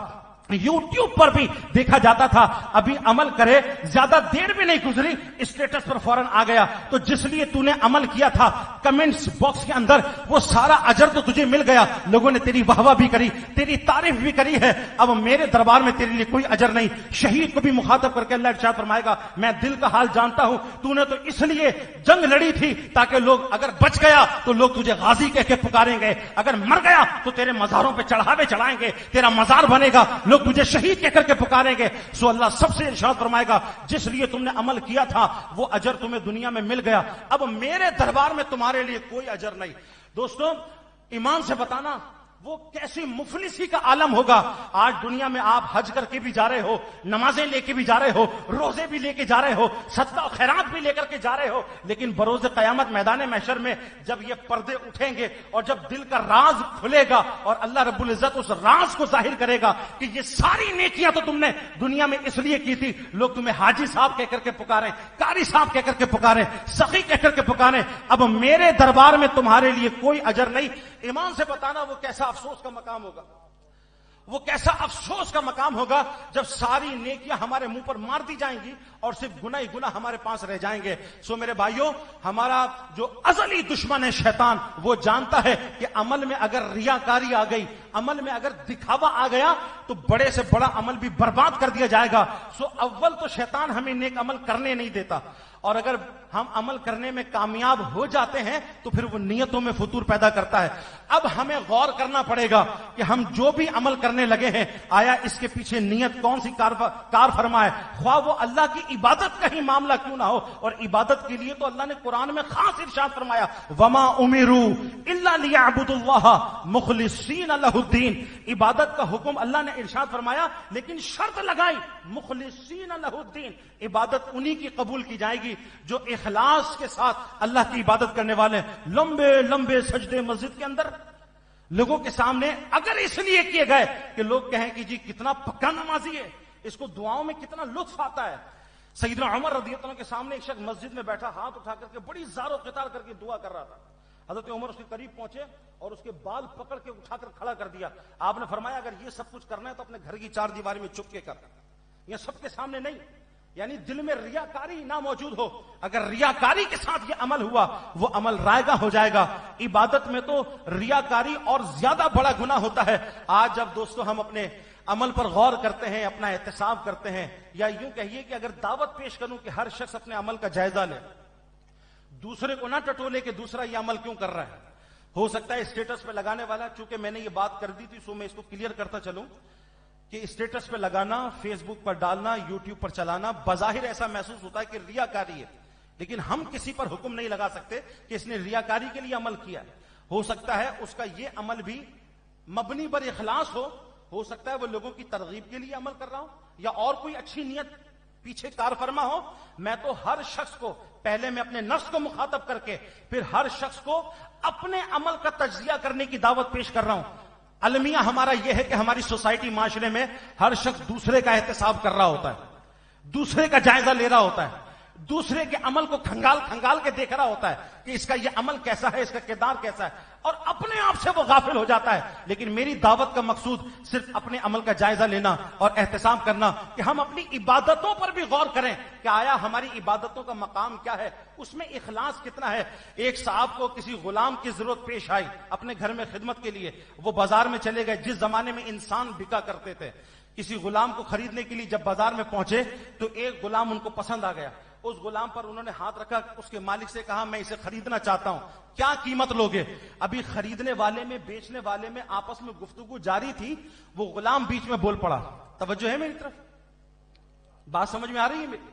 یوٹیوب پر بھی دیکھا جاتا تھا۔ ابھی عمل کرے زیادہ دیر بھی نہیں گزری، اسٹیٹس پر فوراً آ گیا۔ تو جس لیے تو نے عمل کیا تھا کمنٹس باکس کے اندر وہ سارا اجر تو تجھے مل گیا، لوگوں نے تیری واہ واہ بھی کری، تیری تعریف بھی کری ہے۔ اب میرے دربار میں تیرے لیے کوئی اجر نہیں۔ شہید کو بھی مخاطب کر کے اللہ ارشاد فرمائے گا میں دل کا حال جانتا ہوں، تو نے تو اس لیے جنگ لڑی تھی تاکہ لوگ اگر بچ گیا تو لوگ تجھے غازی کہہ کے پکاریں گے، اگر مر گیا تو تیرے مزاروں پہ چڑھاوے چڑھائیں گے، تیرا مزار بنے گا، لوگ تجھے شہید کہہ کر کے پکاریں گے۔ سو اللہ سب سے ارشاد فرمائے گا جس لیے تم نے عمل کیا تھا وہ اجر تمہیں دنیا میں مل گیا، اب میرے دربار میں تمہارے لیے کوئی اجر نہیں۔ دوستوں ایمان سے بتانا وہ کیسی مفلسی کا عالم ہوگا. آج دنیا میں آپ حج کر کے بھی جا رہے ہو, نمازیں لے کے بھی جا رہے ہو, روزے بھی لے کے جا رہے ہو, صدقہ و خیرات بھی لے کر کے جا رہے ہو, لیکن بروز قیامت میدان محشر میں جب یہ پردے اٹھیں گے اور جب دل کا راز کھلے گا اور اللہ رب العزت اس راز کو ظاہر کرے گا کہ یہ ساری نیکیاں تو تم نے دنیا میں اس لیے کی تھی, لوگ تمہیں حاجی صاحب کہہ کر کے پکاریں, قاری صاحب کہہ کر کے پکاریں, سخی کہہ کر کے پکاریں, اب میرے دربار میں تمہارے لیے کوئی اجر نہیں. ایمان سے بتانا وہ کیسا افسوس کا مقام ہوگا, وہ کیسا افسوس کا مقام ہوگا جب ساری نیکیاں ہمارے منہ پر مار دی جائیں گی اور صرف گناہ ہی گناہ ہمارے پاس رہ جائیں گے. سو میرے بھائیوں, ہمارا جو ازلی دشمن ہے شیطان, وہ جانتا ہے کہ عمل میں اگر ریاکاری آ گئی, عمل میں اگر دکھاوا آ گیا تو بڑے سے بڑا عمل بھی برباد کر دیا جائے گا. سو اول تو شیطان ہمیں نیک عمل کرنے نہیں دیتا, اور اگر ہم عمل کرنے میں کامیاب ہو جاتے ہیں تو پھر وہ نیتوں میں فطور پیدا کرتا ہے. اب ہمیں غور کرنا پڑے گا کہ ہم جو بھی عمل کرنے لگے ہیں, آیا اس کے پیچھے نیت کون سی کار فرما ہے, خواہ وہ اللہ کی عبادت کا ہی معاملہ کیوں نہ ہو. اور عبادت کے لیے تو اللہ نے قرآن میں خاص ارشاد فرمایا, وما امروا الا لیعبدوا اللہ مخلصین لہ الدین. عبادت کا حکم اللہ نے ارشاد فرمایا, لیکن شرط لگائی, مخلصین لہ الدین. عبادت انہی کی قبول کی جائے گی جو اخلاص کے ساتھ اللہ کی عبادت کرنے والے. لمبے لمبے سجدے مسجد کے اندر لوگوں کے سامنے اگر اس لیے کیے گئے کہ لوگ کہیں کہ جی کتنا پکا نمازی ہے, اس کو دعاؤں میں کتنا لطف آتا ہے. سیدنا عمر رضی اللہ عنہ کے سامنے ایک شخص مسجد میں بیٹھا, ہاتھ اٹھا کر کے بڑی زار و قطار کر کے دعا کر رہا تھا. حضرت عمر اس کے قریب پہنچے اور اس کے بال پکڑ کے اٹھا کر کھڑا کر دیا. آپ نے فرمایا اگر یہ سب کچھ کرنا ہے تو اپنے گھر کی چار دیواری میں چپ کے کرنا, یہ سب کے سامنے نہیں. یعنی دل میں ریاکاری نہ موجود ہو. اگر ریاکاری کے ساتھ یہ عمل ہوا وہ عمل رائگاں ہو جائے گا. عبادت میں تو ریاکاری اور زیادہ بڑا گناہ ہوتا ہے. آج جب دوستو ہم اپنے عمل پر غور کرتے ہیں, اپنا احتساب کرتے ہیں, یا یوں کہیے کہ اگر دعوت پیش کروں کہ ہر شخص اپنے عمل کا جائزہ لے, دوسرے کو نہ ٹٹولے کہ دوسرا یہ عمل کیوں کر رہا ہے. ہو سکتا ہے اسٹیٹس پہ لگانے والا, چونکہ میں نے یہ بات کر دی تھی سو میں اس کو کلیئر کرتا چلوں کہ اسٹیٹس پہ لگانا, فیس بک پر ڈالنا, یوٹیوب پر چلانا بظاہر ایسا محسوس ہوتا ہے کہ ریاکاری ہے, لیکن ہم کسی پر حکم نہیں لگا سکتے کہ اس نے ریاکاری کے لیے عمل کیا ہے. ہو سکتا ہے اس کا یہ عمل بھی مبنی بر اخلاص ہو سکتا ہے وہ لوگوں کی ترغیب کے لیے عمل کر رہا ہوں, یا اور کوئی اچھی نیت پیچھے کار فرما ہو. میں تو ہر شخص کو پہلے میں اپنے نفس کو مخاطب کر کے پھر ہر شخص کو اپنے عمل کا تجزیہ کرنے کی دعوت پیش کر رہا ہوں. المیہ ہمارا یہ ہے کہ ہماری سوسائٹی معاشرے میں ہر شخص دوسرے کا احتساب کر رہا ہوتا ہے, دوسرے کا جائزہ لے رہا ہوتا ہے, دوسرے کے عمل کو کھنگال کے دیکھ رہا ہوتا ہے کہ اس کا یہ عمل کیسا ہے, اس کا کردار کیسا ہے, اور اپنے آپ سے وہ غافل ہو جاتا ہے. لیکن میری دعوت کا مقصود صرف اپنے عمل کا جائزہ لینا اور احتساب کرنا کہ ہم اپنی عبادتوں پر بھی غور کریں کہ آیا ہماری عبادتوں کا مقام کیا ہے, اس میں اخلاص کتنا ہے. ایک صاحب کو کسی غلام کی ضرورت پیش آئی اپنے گھر میں خدمت کے لیے, وہ بازار میں چلے گئے. جس زمانے میں انسان بکا کرتے تھے, کسی غلام کو خریدنے کے لیے جب بازار میں پہنچے تو ایک غلام ان کو پسند آ گیا. اس غلام پر انہوں نے ہاتھ رکھا, اس کے مالک سے کہا میں اسے خریدنا چاہتا ہوں, کیا قیمت لوگے. ابھی خریدنے والے میں بیچنے والے میں آپس میں گفتگو جاری تھی, وہ غلام بیچ میں بول پڑا. توجہ ہے میری طرف, بات سمجھ میں آ رہی ہے میری,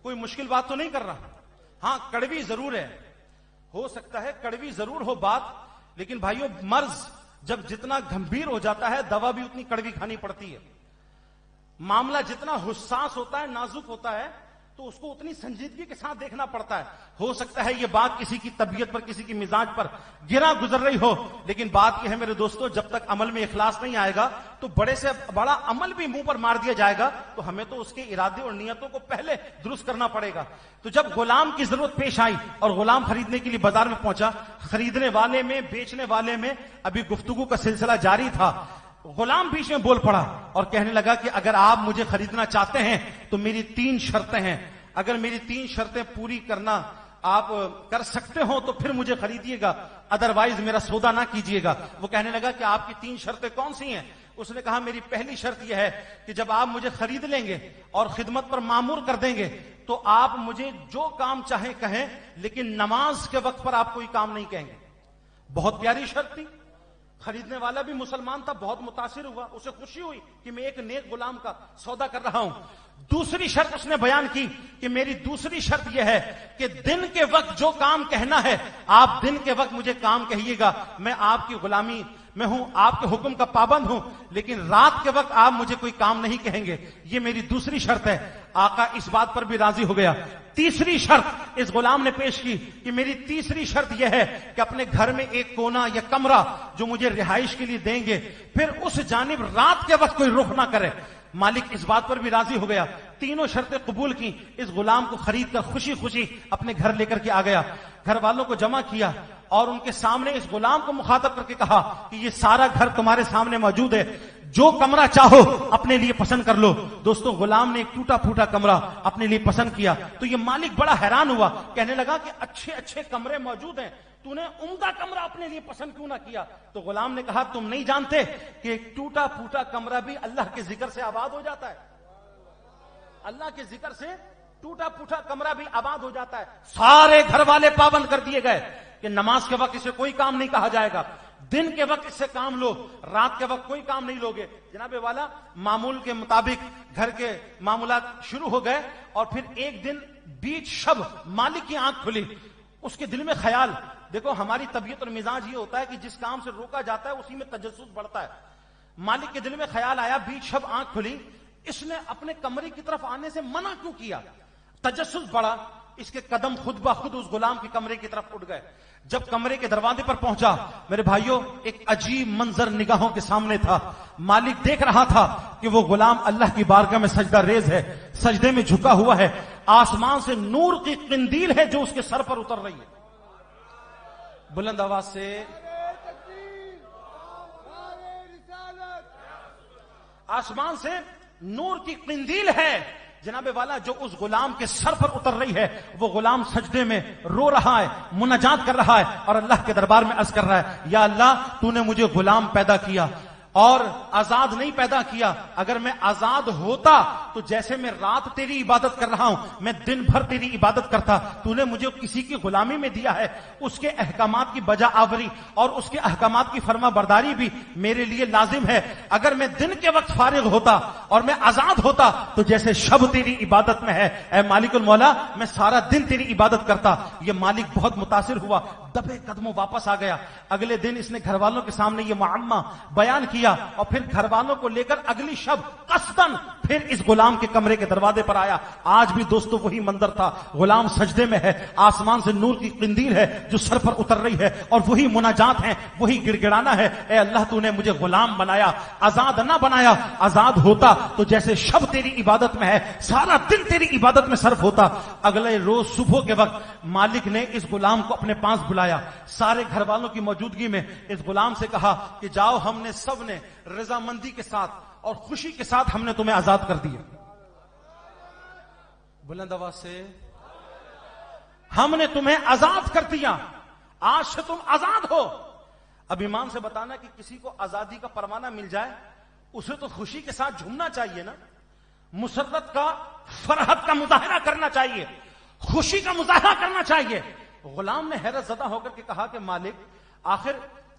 کوئی مشکل بات تو نہیں کر رہا. ہاں کڑوی ضرور ہے, ہو سکتا ہے کڑوی ضرور ہو بات, لیکن بھائیو مرض جب جتنا گمبھیر ہو جاتا ہے دوا بھی اتنی کڑوی کھانی پڑتی ہے. معاملہ جتنا حساس ہوتا ہے, نازک ہوتا ہے, تو اس کو اتنی سنجیدگی کے ساتھ دیکھنا پڑتا ہے. ہو سکتا ہے یہ بات کسی کی طبیعت پر, کسی کی مزاج پر گرا گزر رہی ہو, لیکن بات یہ ہے میرے دوستو, جب تک عمل میں اخلاص نہیں آئے گا تو بڑے سے بڑا عمل بھی منہ پر مار دیا جائے گا. تو ہمیں تو اس کے ارادے اور نیتوں کو پہلے درست کرنا پڑے گا. تو جب غلام کی ضرورت پیش آئی اور غلام خریدنے کے لیے بازار میں پہنچا, خریدنے والے میں بیچنے والے میں ابھی گفتگو کا سلسلہ جاری تھا. غلام بیچ میں بول پڑا اور کہنے لگا کہ اگر آپ مجھے خریدنا چاہتے ہیں تو میری 3 شرطیں ہیں, اگر میری 3 شرطیں پوری کرنا آپ کر سکتے ہو تو پھر مجھے خریدیے گا, ادروائز میرا سودا نہ کیجیے گا. وہ کہنے لگا کہ آپ کی 3 شرطیں کون سی ہیں. اس نے کہا میری پہلی شرط یہ ہے کہ جب آپ مجھے خرید لیں گے اور خدمت پر مامور کر دیں گے تو آپ مجھے جو کام چاہیں کہیں, لیکن نماز کے وقت پر آپ کوئی کام نہیں کہیں گے. بہت پیاری شرط تھی. خریدنے والا بھی مسلمان تھا, بہت متاثر ہوا, اسے خوشی ہوئی کہ میں ایک نیک غلام کا سودا کر رہا ہوں. دوسری شرط اس نے بیان کی کہ میری دوسری شرط یہ ہے کہ دن کے وقت جو کام کہنا ہے آپ دن کے وقت مجھے کام کہیے گا, میں آپ کی غلامی میں ہوں آپ کے حکم کا پابند ہوں، لیکن رات کے وقت آپ مجھے کوئی کام نہیں کہیں گے، یہ میری دوسری شرط ہے۔ آقا اس بات پر بھی راضی ہو گیا۔ تیسری شرط اس غلام نے پیش کی کہ میری تیسری شرط یہ ہے کہ اپنے گھر میں ایک کونا یا کمرہ جو مجھے رہائش کے لیے دیں گے، پھر اس جانب رات کے وقت کوئی رخ نہ کرے۔ مالک اس بات پر بھی راضی ہو گیا، تینوں شرطیں قبول کی۔ اس غلام کو خرید کر خوشی خوشی اپنے گھر لے کر کے آ گیا، گھر والوں کو جمع کیا اور ان کے سامنے اس غلام کو مخاطب کر کے کہا کہ یہ سارا گھر تمہارے سامنے موجود ہے، جو کمرہ چاہو اپنے لیے پسند کر لو۔ دوستو غلام نے ایک ٹوٹا پھوٹا کمرہ اپنے لیے پسند کیا تو یہ مالک بڑا حیران ہوا، کہنے لگا کہ اچھے اچھے کمرے موجود ہیں، تو نے عمدہ کمرہ اپنے لیے پسند کیوں نہ کیا؟ تو غلام نے کہا تم نہیں جانتے کہ ایک ٹوٹا پھوٹا کمرہ بھی اللہ کے ذکر سے آباد ہو جاتا ہے، اللہ کے ذکر سے ٹوٹا پھوٹا کمرہ بھی آباد ہو جاتا ہے۔ سارے گھر والے پابند کر دیے گئے کہ نماز کے وقت اسے کوئی کام نہیں کہا جائے گا، دن کے وقت اس سے کام لو، رات کے وقت کوئی کام نہیں لوگے۔ جناب والا معمول کے مطابق گھر کے معاملات شروع ہو گئے اور پھر ایک دن بیچ شب مالک کی آنکھ کھلی، اس کے دل میں خیال، دیکھو ہماری طبیعت اور مزاج یہ ہوتا ہے کہ جس کام سے روکا جاتا ہے اسی میں تجسس بڑھتا ہے۔ مالک کے دل میں خیال آیا، بیچ شب آنکھ کھلی، اس نے اپنے کمرے کی طرف آنے سے منع کیوں کیا؟ تجسس بڑھا، اس کے قدم خود بخود اس غلام کے کمرے کی طرف اٹھ گئے۔ جب کمرے کے دروازے پر پہنچا، میرے بھائیوں ایک عجیب منظر نگاہوں کے سامنے تھا۔ مالک دیکھ رہا تھا کہ وہ غلام اللہ کی بارگاہ میں سجدہ ریز ہے، سجدے میں جھکا ہوا ہے، آسمان سے نور کی قندیل ہے جو اس کے سر پر اتر رہی ہے۔ بلند آواز سے آسمان سے نور کی قندیل ہے جناب والا جو اس غلام کے سر پر اتر رہی ہے۔ وہ غلام سجدے میں رو رہا ہے، مناجات کر رہا ہے اور اللہ کے دربار میں عرض کر رہا ہے، یا اللہ تو نے مجھے غلام پیدا کیا اور آزاد نہیں پیدا کیا، اگر میں آزاد ہوتا تو جیسے میں رات تیری عبادت کر رہا ہوں میں دن بھر تیری عبادت کرتا، تو نے مجھے کسی کی غلامی میں دیا ہے، اس کے احکامات کی بجا آوری اور اس کے احکامات کی فرما برداری بھی میرے لیے لازم ہے۔ اگر میں دن کے وقت فارغ ہوتا اور میں آزاد ہوتا تو جیسے شب تیری عبادت میں ہے، اے مالک المولا میں سارا دن تیری عبادت کرتا۔ یہ مالک بہت متاثر ہوا، دبے قدموں واپس آ گیا۔ اگلے دن اس نے گھر والوں کے سامنے یہ معمہ بیان کیا اور پھر گھر والوں کو لے کر اگلی شب قصدن پھر اس غلام کے کمرے کے دروازے پر آیا۔ آج بھی دوستو وہی منظر تھا، غلام سجدے میں ہے، آسمان سے نور کی قندیل ہے جو سر پر اتر رہی ہے اور وہی مناجات ہیں، وہی گڑ گڑانا ہے، اے اللہ تو نے مجھے غلام بنایا، آزاد نہ بنایا، آزاد ہوتا تو جیسے شب تیری عبادت میں ہے سارا دن تیری عبادت میں صرف ہوتا۔ اگلے روز صبح کے وقت مالک نے اس غلام کو اپنے پاس بلایا، سارے گھر والوں کی موجودگی میں اس غلام سے کہا کہ جاؤ، ہم نے سب نے رضامندی کے ساتھ اور خوشی کے ساتھ ہم نے تمہیں آزاد کر دیا۔ بلند آواز سے ہم نے تمہیں آزاد کر دیا، آج سے تم آزاد ہو۔ اب ایمان سے بتانا کہ کسی کو آزادی کا پروانہ مل جائے اسے تو خوشی کے ساتھ جھومنا چاہیے نا، مسرت کا، فرحت کا مظاہرہ کرنا چاہیے، خوشی کا مظاہرہ کرنا چاہیے۔ غلام نے حیرت زدہ ہو کر کے کہا کہ مالک آخر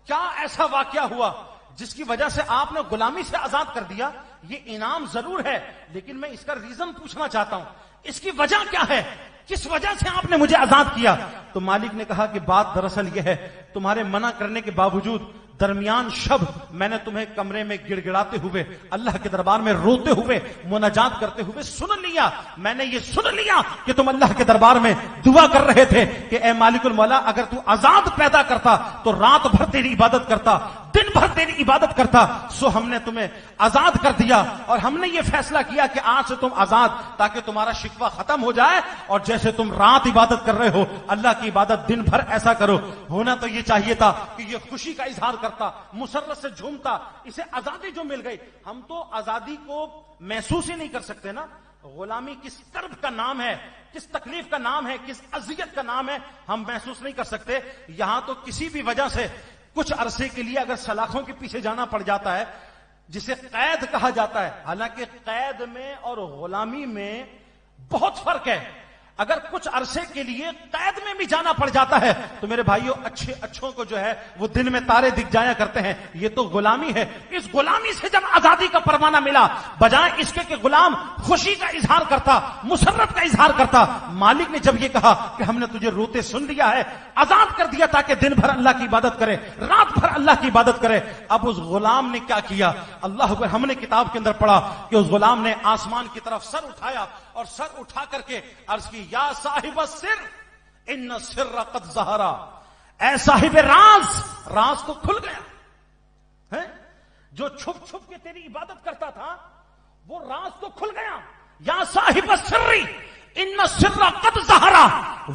کیا ایسا واقعہ ہوا جس کی وجہ سے آپ نے غلامی سے آزاد کر دیا؟ یہ انعام ضرور ہے لیکن میں اس کا ریزن پوچھنا چاہتا ہوں، اس کی وجہ کیا ہے، کس وجہ سے آپ نے مجھے آزاد کیا؟ تو مالک نے کہا کہ بات دراصل یہ ہے، تمہارے منع کرنے کے باوجود درمیان شب میں نے تمہیں کمرے میں گڑ گڑاتے ہوئے، اللہ کے دربار میں روتے ہوئے، مناجات کرتے ہوئے سن لیا۔ میں نے یہ سن لیا کہ تم اللہ کے دربار میں دعا کر رہے تھے کہ اے مالک المولا اگر تو آزاد پیدا کرتا تو رات بھر تیری عبادت کرتا، دن بھر تیری عبادت کرتا، سو ہم نے تمہیں آزاد کر دیا اور ہم نے یہ فیصلہ کیا کہ آج سے تم آزاد، تاکہ تمہارا شکوہ ختم ہو جائے اور جیسے تم رات عبادت کر رہے ہو اللہ کی عبادت دن بھر ایسا کرو۔ ہونا تو یہ چاہیے تھا کہ یہ خوشی کا اظہار کرتا، مسرت سے جھومتا، اسے آزادی جو مل گئی۔ ہم تو آزادی کو محسوس ہی نہیں کر سکتے نا، غلامی کس کرب کا نام ہے، کس تکلیف کا نام ہے، کس اذیت کا نام ہے، ہم محسوس نہیں کر سکتے۔ یہاں تو کسی بھی وجہ سے کچھ عرصے کے لیے اگر سلاخوں کے پیچھے جانا پڑ جاتا ہے جسے قید کہا جاتا ہے، حالانکہ قید میں اور غلامی میں بہت فرق ہے۔ اگر کچھ عرصے کے لیے قید میں بھی جانا پڑ جاتا ہے تو میرے بھائیوں اچھوں کو جو ہے وہ دن میں تارے دکھ جایا کرتے ہیں. یہ تو غلامی ہے. اس غلامی سے جب آزادی کا پروانہ ملا، بجائے اس کے کہ غلام خوشی کا اظہار کرتا، مسرت کا اظہار کرتا، مالک نے جب یہ کہا کہ ہم نے تجھے روتے سن لیا ہے، آزاد کر دیا تاکہ دن بھر اللہ کی عبادت کرے، رات بھر اللہ کی عبادت کرے. اب اس غلام نے کیا کیا؟ اللہ اکبر. ہم نے کتاب کے اندر پڑھا کہ اس غلام نے آسمان کی طرف سر اٹھایا اور سر اٹھا کر کے عرض کی، یا صاحب السر ان السر قد ظہر. اے صاحب راز تو کھل گیا. جو چھپ چھپ کے تیری عبادت کرتا تھا وہ راز تو کھل گیا. یا صاحب السر ان السر قد ظہر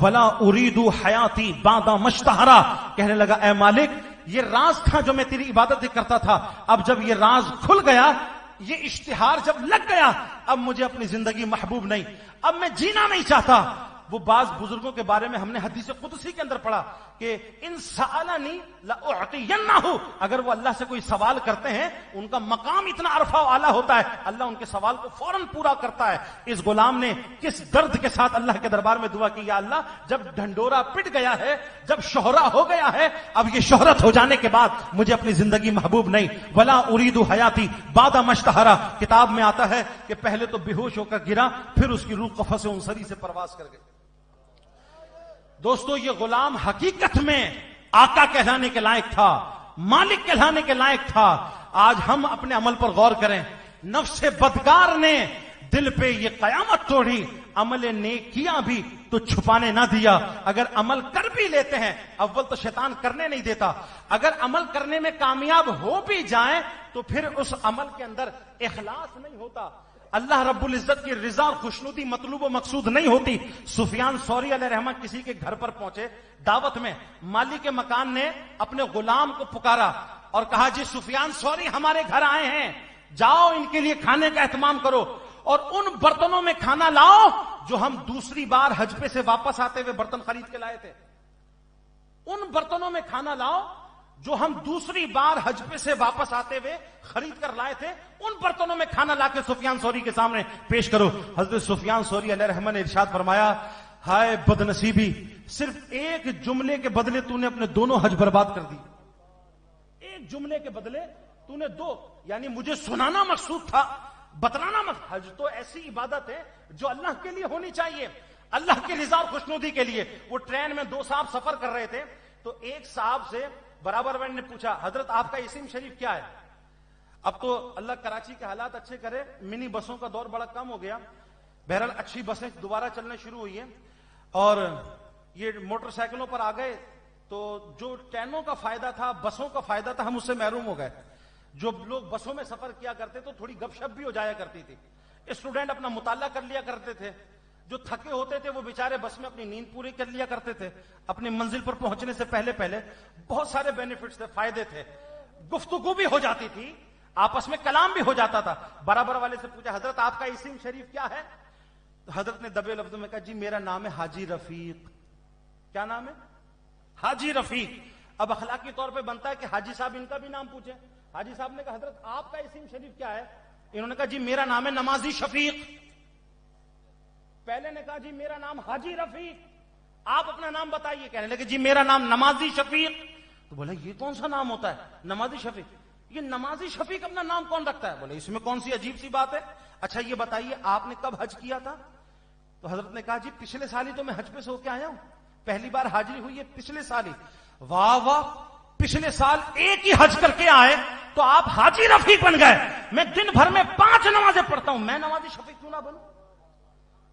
ولا اريد حیاتی بعد ما اشتہر. کہنے لگا اے مالک، یہ راز تھا جو میں تیری عبادت کرتا تھا، اب جب یہ راز کھل گیا، یہ اشتہار جب لگ گیا، اب مجھے اپنی زندگی محبوب نہیں، اب میں جینا نہیں چاہتا. وہ بعض بزرگوں کے بارے میں ہم نے حدیث قدسی کے اندر پڑھا کہ ان سألنی لأعطینہ، اگر وہ اللہ سے کوئی سوال کرتے ہیں ان کا مقام اتنا عرفہ و اعلیٰ ہوتا ہے، اللہ ان کے سوال کو فوراً پورا کرتا ہے. اس غلام نے کس درد کے ساتھ اللہ کے دربار میں دعا کی، یا اللہ جب ڈھنڈورا پٹ گیا ہے، جب شہرہ ہو گیا ہے، اب یہ شہرت ہو جانے کے بعد مجھے اپنی زندگی محبوب نہیں. ولا اريد حیاتی بعد ما اشتہر. کتاب میں آتا ہے کہ پہلے تو بے ہوش ہو کر گرا، پھر اس کی روح قفس انصری سے پرواز کر گئی. دوستو یہ غلام حقیقت میں آقا کہلانے کے لائق تھا، مالک کہلانے کے لائق تھا. آج ہم اپنے عمل پر غور کریں. نفس بدکار نے دل پہ یہ قیامت توڑی، عمل نیکیاں بھی تو چھپانے نہ دیا. اگر عمل کر بھی لیتے ہیں، اول تو شیطان کرنے نہیں دیتا، اگر عمل کرنے میں کامیاب ہو بھی جائیں تو پھر اس عمل کے اندر اخلاص نہیں ہوتا، اللہ رب العزت کی رضا اور خوشنودی مطلوب و مقصود نہیں ہوتی. سفیان ثوری علیہ رحمہ کسی کے گھر پر پہنچے دعوت میں، مالک مکان نے اپنے غلام کو پکارا اور کہا، جی سفیان ثوری ہمارے گھر آئے ہیں، جاؤ ان کے لیے کھانے کا اہتمام کرو اور ان برتنوں میں کھانا لاؤ جو ہم دوسری بار حج پہ سے واپس آتے ہوئے برتن خرید کے لائے تھے. ان برتنوں میں کھانا لاؤ جو ہم دوسری بار حج پہ سے واپس آتے ہوئے خرید کر لائے تھے، ان برتنوں میں کھانا لا کے سفیان ثوری کے سامنے پیش کرو. حضرت سفیان ثوری علیہ رحمہ نے ارشاد فرمایا، ہائے بد نصیبی، صرف ایک جملے کے بدلے تو نے اپنے دونوں حج برباد کر دی. ایک جملے کے بدلے تو نے دو، یعنی مجھے سنانا مقصود تھا، بتلانا مقصود. حج تو ایسی عبادت ہے جو اللہ کے لیے ہونی چاہیے، اللہ کی رضا اور خوشنودی کے لیے. وہ ٹرین میں 2 صاحب سفر کر رہے تھے تو ایک صاحب سے برابر وینڈ نے پوچھا، حضرت آپ کا اسم شریف کیا ہے؟ اب تو اللہ کراچی کے حالات اچھے کرے، منی بسوں کا دور بڑا کم ہو گیا، بہرحال اچھی بسیں دوبارہ چلنے شروع ہوئی ہیں اور یہ موٹر سائیکلوں پر آ گئے تو جو ٹرینوں کا فائدہ تھا، بسوں کا فائدہ تھا، ہم اس سے محروم ہو گئے. جو لوگ بسوں میں سفر کیا کرتے تو تھوڑی گپ شپ بھی ہو جایا کرتی تھی، اسٹوڈنٹ اپنا مطالعہ کر لیا کرتے تھے، جو تھکے ہوتے تھے وہ بیچارے بس میں اپنی نیند پوری کر لیا کرتے تھے. اپنی منزل پر پہنچنے سے پہلے بہت سارے بینیفٹس تھے، فائدے تھے، گفتگو بھی ہو جاتی تھی، آپس میں کلام بھی ہو جاتا تھا. برابر والے سے پوچھا، حضرت آپ کا اسم شریف کیا ہے؟ تو حضرت نے دبے لفظوں میں کہا، جی میرا نام ہے حاجی رفیق. کیا نام ہے؟ حاجی رفیق. اب اخلاقی طور پہ بنتا ہے کہ حاجی صاحب ان کا بھی نام پوچھیں. حاجی صاحب نے کہا، حضرت آپ کا اسم شریف کیا ہے؟ انہوں نے کہا، جی میرا نام ہے نمازی شفیق. پہلے نے کہا، جی میرا نام حاجی رفیق، آپ اپنا نام بتائیے. کہنے لگے، جی میرا نام نمازی شفیق. تو بولا، یہ کون سا نام ہوتا ہے نمازی شفیق؟ یہ نمازی شفیق اپنا نام کون رکھتا ہے؟ بولے، اس میں کون سی عجیب سی بات ہے؟ اچھا یہ بتائیے آپ نے کب حج کیا تھا؟ تو حضرت نے کہا، جی پچھلے سال ہی تو میں حج پہ سے ہو کے آیا ہوں، پہلی بار حاضری ہوئی ہے پچھلے سال ہی. واہ واہ، پچھلے سال ایک ہی حج کر کے آئے تو آپ حاجی رفیق بن گئے. میں دن بھر میں 5 نمازیں پڑھتا ہوں، میں نمازی شفیق کیوں نہ بنوں؟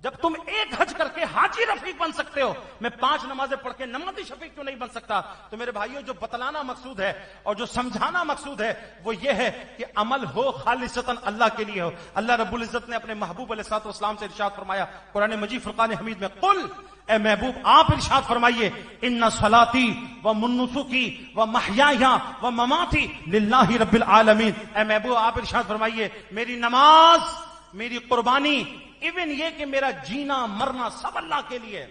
جب تم ایک حج کر کے حاجی رفیق بن سکتے ہو، میں 5 نمازیں پڑھ کے نمازی شفیق کیوں نہیں بن سکتا؟ تو میرے بھائیوں، جو بتلانا مقصود ہے اور جو سمجھانا مقصود ہے وہ یہ ہے کہ عمل ہو خالصتاً اللہ کے لیے ہو. اللہ رب العزت نے اپنے محبوب علیہ الصلوۃ والسلام سے ارشاد فرمایا قرآن مجید فرقان حمید میں، قل، اے محبوب آپ ارشاد فرمائیے، ان صلاتی و نسکی و محیای و مماتی للہ رب العالمین. اے محبوب آپ ارشاد فرمائیے، میری نماز، میری قربانی، ایون یہ کہ میرا جینا مرنا سب اللہ کے لیے.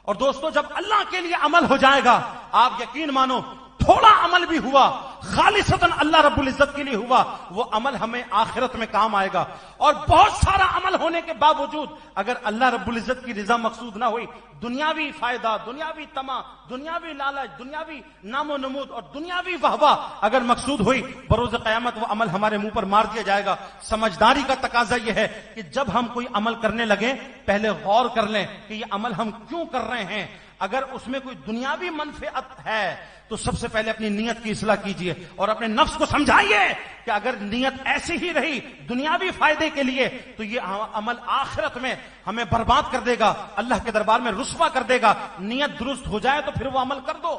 اور دوستو، جب اللہ کے لیے عمل ہو جائے گا، آپ یقین مانو، تھوڑا عمل بھی ہوا خالصتاً اللہ رب العزت کے لیے ہوا وہ عمل ہمیں آخرت میں کام آئے گا. اور بہت سارا عمل ہونے کے باوجود اگر اللہ رب العزت کی رضا مقصود نہ ہوئی، دنیاوی فائدہ، دنیاوی طمع، دنیاوی لالچ، دنیاوی نام و نمود اور دنیاوی واہواہ اگر مقصود ہوئی، بروز قیامت وہ عمل ہمارے منہ پر مار دیا جائے گا. سمجھداری کا تقاضا یہ ہے کہ جب ہم کوئی عمل کرنے لگیں پہلے غور کر لیں کہ یہ عمل ہم کیوں کر رہے ہیں. اگر اس میں کوئی دنیاوی منفعت ہے تو سب سے پہلے اپنی نیت کی اصلاح کیجئے اور اپنے نفس کو سمجھائیے کہ اگر نیت ایسی ہی رہی دنیاوی فائدے کے لیے تو یہ عمل آخرت میں ہمیں برباد کر دے گا، اللہ کے دربار میں رسوا کر دے گا. نیت درست ہو جائے تو پھر وہ عمل کر دو،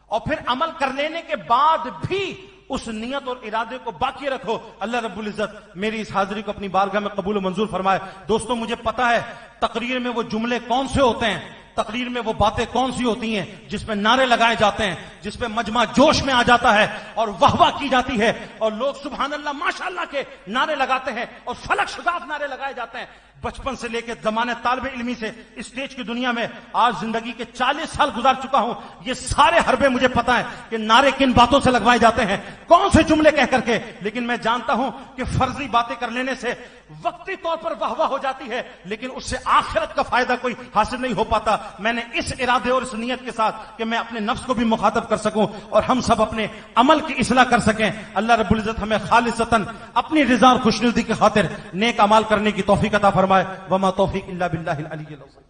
اور پھر عمل کر لینے کے بعد بھی اس نیت اور ارادے کو باقی رکھو. اللہ رب العزت میری اس حاضری کو اپنی بارگاہ میں قبول و منظور فرمائے. دوستوں مجھے پتا ہے تقریر میں وہ جملے کون سے ہوتے ہیں، تقریر میں وہ باتیں کون سی ہوتی ہیں جس پہ نعرے لگائے جاتے ہیں، جس پہ مجمع جوش میں آ جاتا ہے اور واہ واہ کی جاتی ہے اور لوگ سبحان اللہ ماشاءاللہ کے نعرے لگاتے ہیں اور فلک شگاف نعرے لگائے جاتے ہیں. بچپن سے لے کے زمانے طالب علمی سے اسٹیج کی دنیا میں آج زندگی کے 40 سال گزار چکا ہوں. یہ سارے حربے مجھے پتا ہے کہ نعرے کن باتوں سے لگوائے جاتے ہیں، کون سے جملے کہہ کر کے. لیکن میں جانتا ہوں کہ فرضی باتیں کر لینے سے وقتی طور پر واہ واہ ہو جاتی ہے لیکن اس سے آخرت کا فائدہ کوئی حاصل نہیں ہو پاتا. میں نے اس ارادے اور اس نیت کے ساتھ کہ میں اپنے نفس کو بھی مخاطب کر سکوں اور ہم سب اپنے عمل کی اصلاح کر سکیں. اللہ رب العزت ہمیں خالصتاً اپنی رضا اور خوشنودی کی خاطر نیک اعمال کرنے کی توفیق عطا فرمائے. وما توفیق الا باللہ العلی العظیم.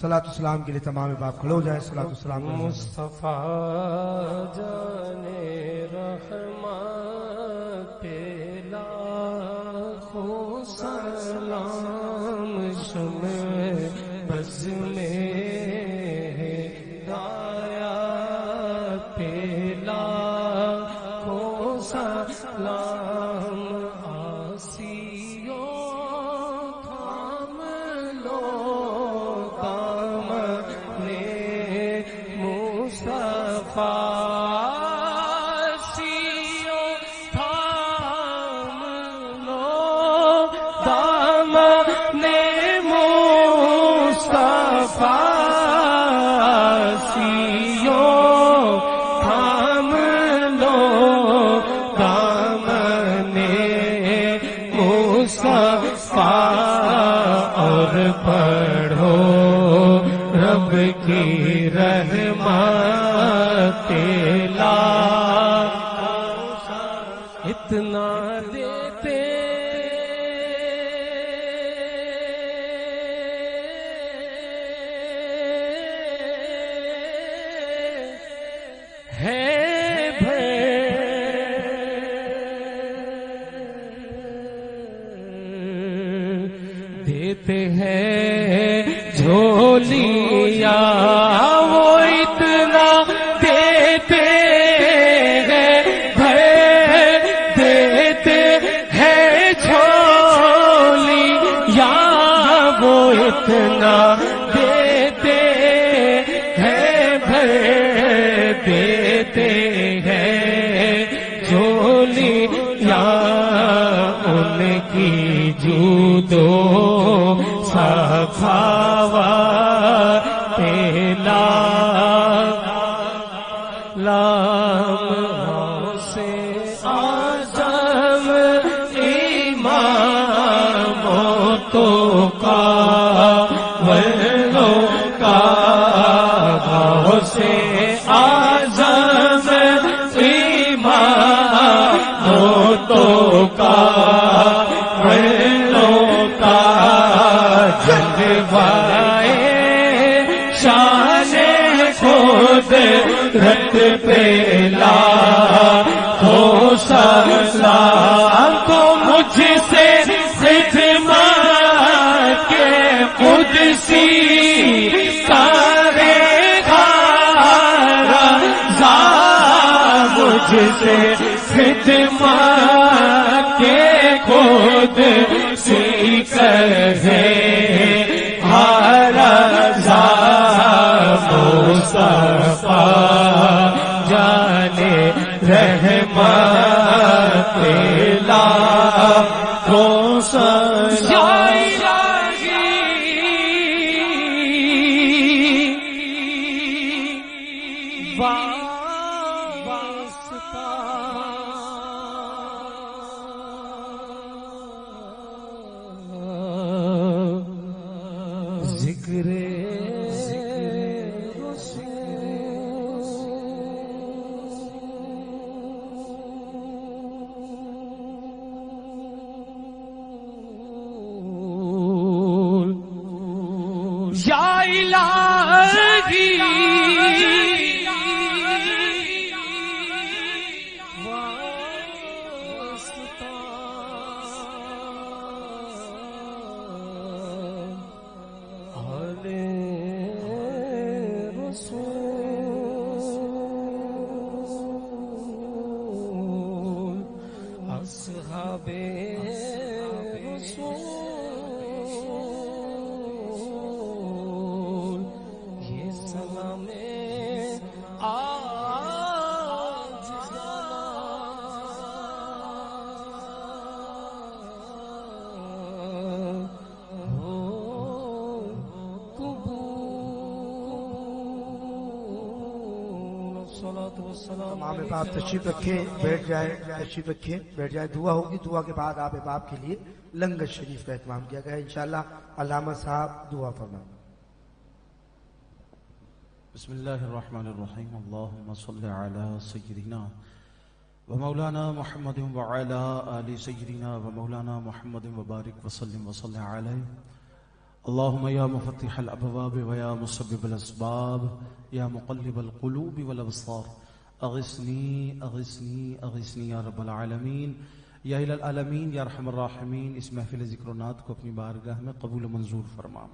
صلاۃ السلام کے لیے تمام باپ کھڑے ہو جائیں. صلاۃ السلام مصطفیٰ جانے رحمت پہ لاکھوں سلام، شمع بز میں ہدایت پہ لاکھوں سلام. آسیوں تھام لو دامن مصطفیٰ، آسیوں تھام لو دامن مصطفیٰ، آسیوں تھام لو دامن مصطفیٰ، اور پڑھو رب کی رحمت لا. اتنا دیتے ہیں دیتے ہیں جھولیاں، وہ اتنا دیتے ہیں دیتے ہیں جھولیاں، وہ اتنا دیتے ہیں دیتے ہیں جھولیاں. ان کی جودو سخاوت لا لام سے اعظم اماموں تو کا ولو کا سے اعظم اماموں تو کا رت پیلا ہو سلام کو مجھ سے خدمت کے قدسی سارے رضا، مجھ سے خدمت کے قدسی کہے رضا. مصطفیٰ جانے رحمت لاکھوں سلام. ذکر یا الہی اصحاب رسول یہ سلام آج ہو قبول الصلاۃ والسلام امام باپ تشریف رکھیں، بیٹھ جائیں، تشریف رکھیں، بیٹھ جائیں، دعا ہوگی، دعا کے بعد آپ باپ کے لیے لنگر شریف کا اہتمام کیا گیا ہے۔ انشاءاللہ علامہ صاحب دعا فرمائیں۔ بسم اللہ الرحمن الرحیم اللہم صلی علی سیدنا و مولانا محمد وعلی آل سیدنا و مولانا محمد وبارک وسلم وصلی علیہ اللہم یا مفتح الابواب و یا مسبب الاسباب یا مقلب القلوب والابصار اغثنی اغثنی اغثنی یا رب العالمین یا الہ العالمین یا رحم الراحمین۔ اس محفل ذکر و نعت کو اپنی بارگاہ میں قبول منظور فرما۔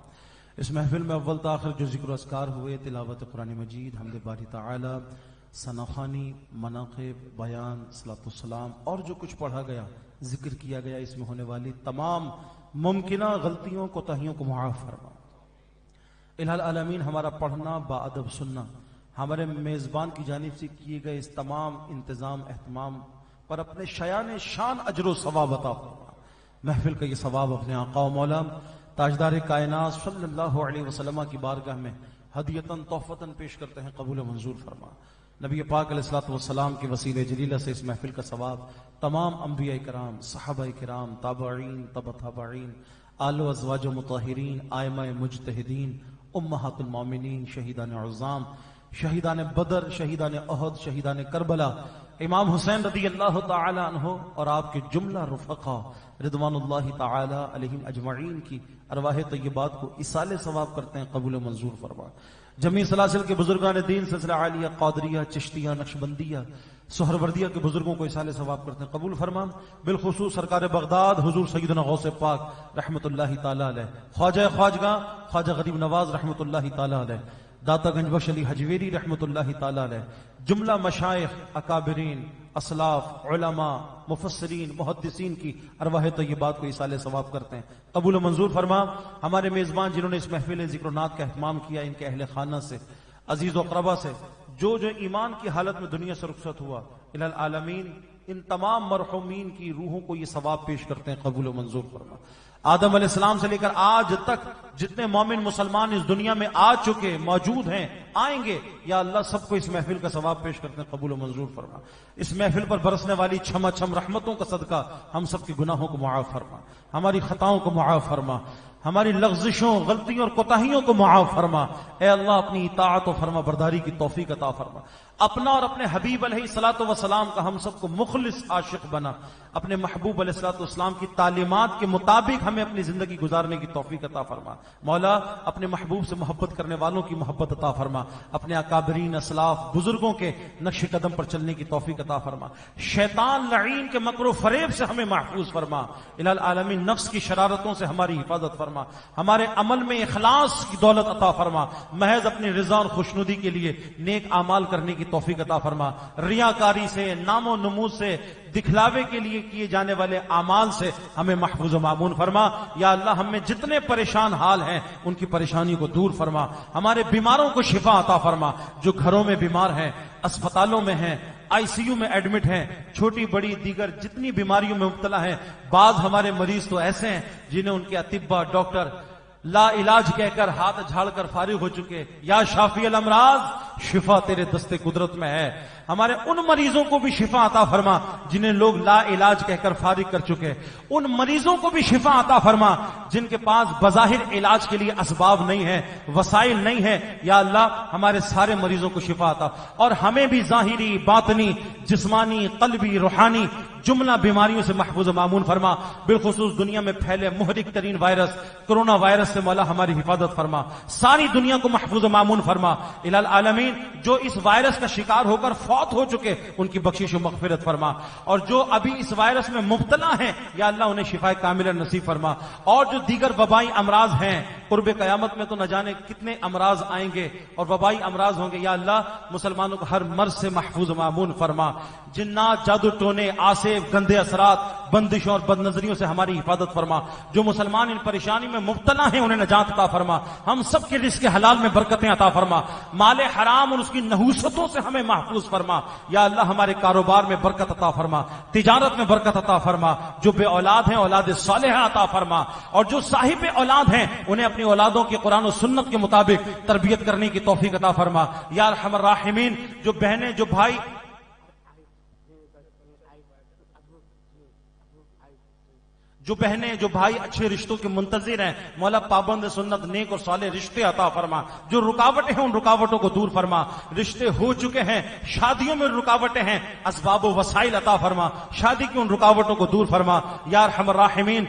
اس محفل میں اول تاخر جو ذکر و اذکار ہوئے، تلاوت قرآن مجید، حمد باری تعالی، ثناخوانی، مناقب، بیان، صلاۃ السلام اور جو کچھ پڑھا گیا، ذکر کیا گیا، اس میں ہونے والی تمام ممکنہ غلطیوں کوتاہیوں کو معاف فرما۔ الہ العالمین ہمارا پڑھنا، باادب سننا، ہمارے میزبان کی جانب سے کیے گئے اس تمام انتظام اہتمام پر اپنے شایان شان اجر و ثواب عطا فرما۔ محفل کا یہ ثواب اپنے آقا و مولا تاجدار کائنات صلی اللہ علیہ وسلم کی بارگاہ میں ہدیتاً تحفتاً پیش کرتے ہیں، قبول و منظور فرما۔ نبی پاک علیہ الصلوۃ والسلام کے وسیلہ جلیلہ سے اس محفل کا ثواب تمام انبیاء کرام، صحابہ کرام، تابعین، تبع تابعین، آل و ازواج و مطہرین، ائمہ مجتہدین، امہات المومنین، شہیدان عظام، شہیدان بدر، شہیدان احد، شہیدان کربلا، امام حسین رضی اللہ تعالی عنہ اور آپ کے جملہ رفقا رضوان اللہ تعالی علیہم اجمعین کی ارواح طیبات کو اصال ثواب کرتے ہیں، قبول و منظور فرما۔ جمیع سلاسل کے بزرگان دین، سلسلہ عالیہ، قادریہ، چشتیہ، نقشبندیہ، سہروردیہ کے بزرگوں کو اصال ثواب کرتے ہیں، قبول فرما۔ بالخصوص سرکار بغداد حضور سیدنا غوث پاک رحمت اللہ تعالی علیہ، خواجہ خواجگاں خواجہ غریب نواز رحمت اللہ تعالی علیہ، داتا گنج بخش علی حجویری رحمت اللہ تعالی علیہ، جملہ مشائخ، اکابرین، اسلاف، علماء، مفسرین، محدثین کی ارواح طیبات کو اصال ثواب کرتے ہیں، قبول و منظور فرما۔ ہمارے میزبان جنہوں نے اس محفل ذکر و نعت کا اہتمام کیا، ان کے اہل خانہ سے، عزیز و اقربا سے، جو ایمان کی حالت میں دنیا سے رخصت ہوا، الہ العالمین ان تمام مرحومین کی روحوں کو یہ ثواب پیش کرتے ہیں، قبول و منظور فرما۔ آدم علیہ السلام سے لے کر آج تک جتنے مومن مسلمان اس دنیا میں آ چکے، موجود ہیں، آئیں گے، یا اللہ سب کو اس محفل کا ثواب پیش کرتے ہیں، قبول و منظور فرما۔ اس محفل پر برسنے والی چھما چھم رحمتوں کا صدقہ ہم سب کے گناہوں کو معاف فرما، ہماری خطاؤں کو معاف فرما، ہماری لغزشوں، غلطیوں اور کوتاہیوں کو معاف فرما۔ اے اللہ اپنی اطاعت و فرما برداری کی توفیق عطا فرما۔ اپنا اور اپنے حبیب علیہ الصلوۃ والسلام کا ہم سب کو مخلص عاشق بنا، اپنے محبوب علیہ الصلوۃ والسلام کی تعلیمات کے مطابق ہمیں اپنی زندگی گزارنے کی توفیق عطا فرما۔ مولا اپنے محبوب سے محبت کرنے والوں کی محبت عطا فرما، اپنے اکابرین، اسلاف، بزرگوں کے نقش قدم پر چلنے کی توفیق عطا فرما۔ شیطان لعین کے مکر و فریب سے ہمیں محفوظ فرما۔ الہ العالمین نفس کی شرارتوں سے ہماری حفاظت فرما، ہمارے عمل میں اخلاص کی دولت عطا فرما، محض اپنی رضا اور خوشنودی کے لیے نیک اعمال کرنے کی توفیق عطا فرما۔ ریاکاری سے، نام و نمود سے، دکھلاوے کے لیے کیے جانے والے اعمال سے ہمیں محفوظ و معمون فرما۔ یا اللہ ہم میں جتنے پریشان حال ہیں ان کی پریشانی کو دور فرما، ہمارے بیماروں کو شفا عطا فرما، جو گھروں میں بیمار ہیں، اسپتالوں میں ہیں، آئی سی یو میں ایڈمٹ ہیں، چھوٹی بڑی دیگر جتنی بیماریوں میں مبتلا ہیں۔ بعض ہمارے مریض تو ایسے ہیں جنہیں ان کے اطباء، ڈاکٹر لا علاج کہہ کر ہاتھ جھاڑ کر فارغ ہو چکے. یا شافی الامراض شفا تیرے دستے قدرت میں ہے. ہمارے ان مریضوں کو بھی شفا عطا فرما جنہیں لوگ لا علاج کہہ کر فارغ کر چکے. ان مریضوں کو بھی شفا عطا فرما جن کے پاس بظاہر علاج کے لیے اسباب نہیں ہے, وسائل نہیں ہے. یا اللہ ہمارے سارے مریضوں کو شفا عطا, اور ہمیں بھی ظاہری باطنی جسمانی قلبی روحانی جملہ بیماریوں سے محفوظ و معمون فرما. بالخصوص دنیا میں پھیلے محرک ترین وائرس کرونا وائرس سے مولا ہماری حفاظت فرما. ساری دنیا کو محفوظ و معمون فرما. الہ العالمین جو اس وائرس کا شکار ہو کر فوت ہو چکے ان کی بخشش و مغفرت فرما, اور جو ابھی اس وائرس میں مبتلا ہیں یا اللہ انہیں شفا کاملہ نصیب فرما. اور جو دیگر وبائی امراض ہیں قرب قیامت میں تو نہ جانے کتنے امراض آئیں گے اور وبائی امراض ہوں گے. یا اللہ مسلمانوں کو ہر مرض سے محفوظ و معمون فرما. جنات جادو ٹونے آصف گندے اثرات بندشوں اور بد نظریوں سے ہماری حفاظت فرما. جو مسلمان ان پریشانی میں مبتلا ہیں انہیں نجات عطا فرما. ہم سب کے رزق حلال میں برکتیں عطا فرما. مال حرام اور اس کی نحوستوں سے ہمیں محفوظ فرما. یا اللہ ہمارے کاروبار میں برکت عطا فرما, تجارت میں برکت عطا فرما. جو بے اولاد ہیں اولاد صالحہ عطا فرما, اور جو صاحب اولاد ہیں انہیں اپنی اولادوں کی قرآن و سنت کے مطابق تربیت کرنے کی توفیق عطا فرما. یا ارحم الراحمین جو بہنیں جو بھائی جو بھائی اچھے رشتوں کے منتظر ہیں مولا پابند سنت نیک اور صالح رشتے عطا فرما. جو رکاوٹیں ہیں ان رکاوٹوں کو دور فرما. رشتے ہو چکے ہیں شادیوں میں رکاوٹیں ہیں اسباب و وسائل عطا فرما. شادی کی ان رکاوٹوں کو دور فرما. یا ارحم الراحمین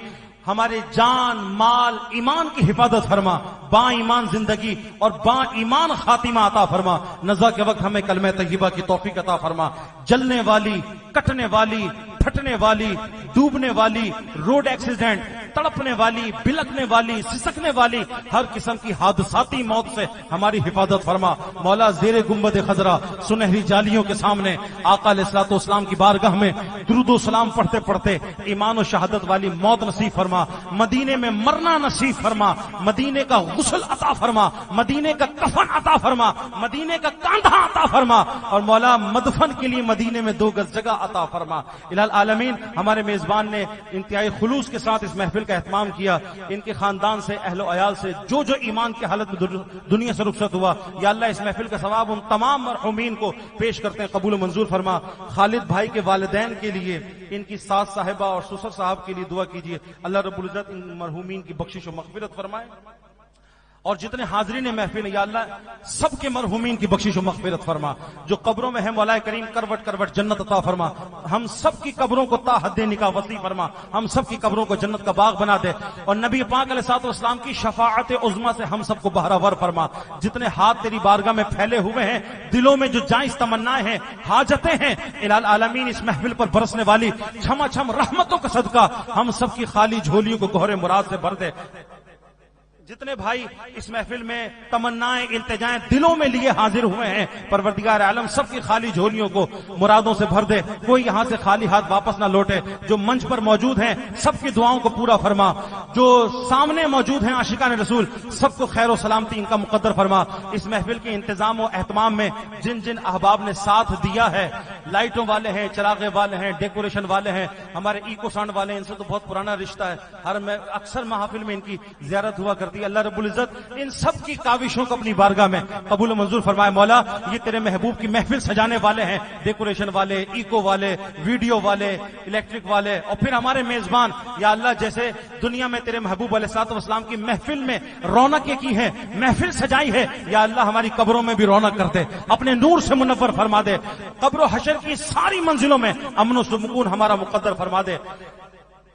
ہمارے جان مال ایمان کی حفاظت فرما. با ایمان زندگی اور با ایمان خاتمہ عطا فرما. نزا کے وقت ہمیں کلمہ طیبہ کی توفیق عطا فرما. جلنے والی کٹنے والی پھٹنے والی ڈوبنے والی روڈ ایکسیڈنٹ تڑپنے والی بلکنے والی سسکنے والی ہر قسم کی حادثاتی موت سے ہماری حفاظت فرما. مولا زیر گنبد خضرا سنہری جالیوں کے سامنے آقا علیہ الصلوۃ والسلام کی بارگاہ میں درود و سلام پڑھتے پڑھتے ایمان و شہادت والی موت نصیب فرما. مدینے میں مرنا نصیب فرما. مدینے کا غسل عطا فرما. مدینے کا کفن عطا فرما. مدینے کا کاندھا عطا فرما. اور مولا مدفن کے لیے مدینے میں 2 گز جگہ عطا فرما. الہ العالمین ہمارے میزبان نے انتہائی خلوص کے ساتھ اس محفل کا اہتمام کیا. ان کے خاندان سے اہل و عیال سے جو ایمان کی حالت میں دنیا سے رخصت ہوا یا اللہ اس محفل کا ثواب ان تمام مرحومین کو پیش کرتے ہیں قبول و منظور فرما. خالد بھائی کے والدین کے لیے ان کی ساس صاحبہ اور سسر صاحب کے لیے دعا کیجیے. اللہ رب العزت ان مرحومین کی بخشش و مغفرت فرمائے. اور جتنے حاضرین محفل یا اللہ سب کے مرحومین کی بخشش و مغفرت فرما. جو قبروں میں ہے مولا کریم کروٹ کروٹ جنت عطا فرما. ہم سب کی قبروں کو تا حد نکاح وسیع فرما. ہم سب کی قبروں کو جنت کا باغ بنا دے. اور نبی پاک علیہ الصلوۃ والسلام کی شفاعت عظمی سے ہم سب کو بہرہ فرما. جتنے ہاتھ تیری بارگاہ میں پھیلے ہوئے ہیں دلوں میں جو جائز تمنائیں ہیں حاجتیں ہیں الہ العالمین اس محفل پر برسنے والی چھما چھم رحمتوں کا صدقہ ہم سب کی خالی جھولیوں کو گہر مراد سے بھر دے. جتنے بھائی اس محفل میں تمنائیں التجائیں دلوں میں لیے حاضر ہوئے ہیں پروردگار عالم سب کی خالی جھولیوں کو مرادوں سے بھر دے. کوئی یہاں سے خالی ہاتھ واپس نہ لوٹے. جو منچ پر موجود ہیں سب کی دعاؤں کو پورا فرما. جو سامنے موجود ہیں عاشقان رسول سب کو خیر و سلامتی ان کا مقدر فرما. اس محفل کے انتظام و اہتمام میں جن جن احباب نے ساتھ دیا ہے لائٹوں والے ہیں چراغے والے ہیں ڈیکوریشن والے ہیں ہمارے ایکو ساؤنڈ والے ہیں ان سے تو بہت پرانا رشتہ ہے. اکثر محافل میں ان کی زیارت ہوا کرتی. اللہ رب العزت ان سب کی کاوشوں کو اپنی بارگاہ میں قبول و منظور فرمائے. مولا یہ تیرے محبوب کی محفل سجانے والے ہیں ڈیکوریشن والے ایکو والے ویڈیو والے الیکٹرک والے اور پھر ہمارے میزبان یا اللہ جیسے دنیا میں تیرے محبوب علیہ الصلوۃ والسلام کی محفل میں رونقیں کی ہے محفل سجائی ہے یا اللہ ہماری قبروں میں بھی رونق کر دے. اپنے نور سے منور فرما دے. قبر و حشر کی ساری منزلوں میں امن و سکون ہمارا مقدر فرما دے.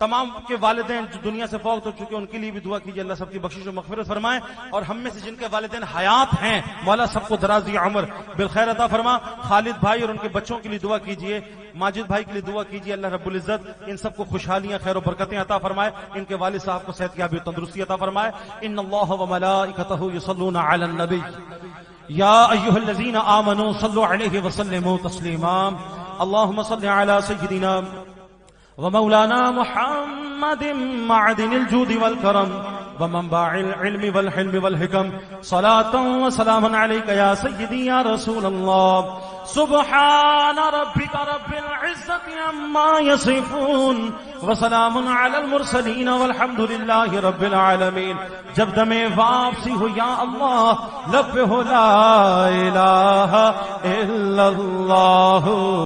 تمام کے والدین جو دنیا سے فوت ہو چکے ان کے لیے بھی دعا کیجیے اللہ سب کی بخشش و مغفرت فرمائے. اور ہم میں سے جن کے والدین حیات ہیں مولا سب کو درازی عمر بالخیر عطا فرما. خالد بھائی اور ان کے بچوں کے لیے دعا کیجیے. ماجد بھائی کے لیے دعا کیجیے. اللہ رب العزت ان سب کو خوشحالیاں خیر و برکتیں عطا فرمائے. ان کے والد صاحب کو صحت یابی و تندرستی عطا فرمائے. ان اللہ و ملائکتہ یصلون علی النبی یا ایھا الذین آمنوا صلوا علیہ وسلموا تسلیما. اللهم صل علی سیدنا ومولانا محمد معدن الجود والكرم ومنبع العلم والحلم والحكم صلاة وسلاما عليك يا سيدي يا رسول الله سبحان ربك رب العزة عما يصفون وسلام على المرسلين والحمد لله رب العالمين. جب دم واپسی ہو یا اللہ لب ہو لا الہ الا اللہ.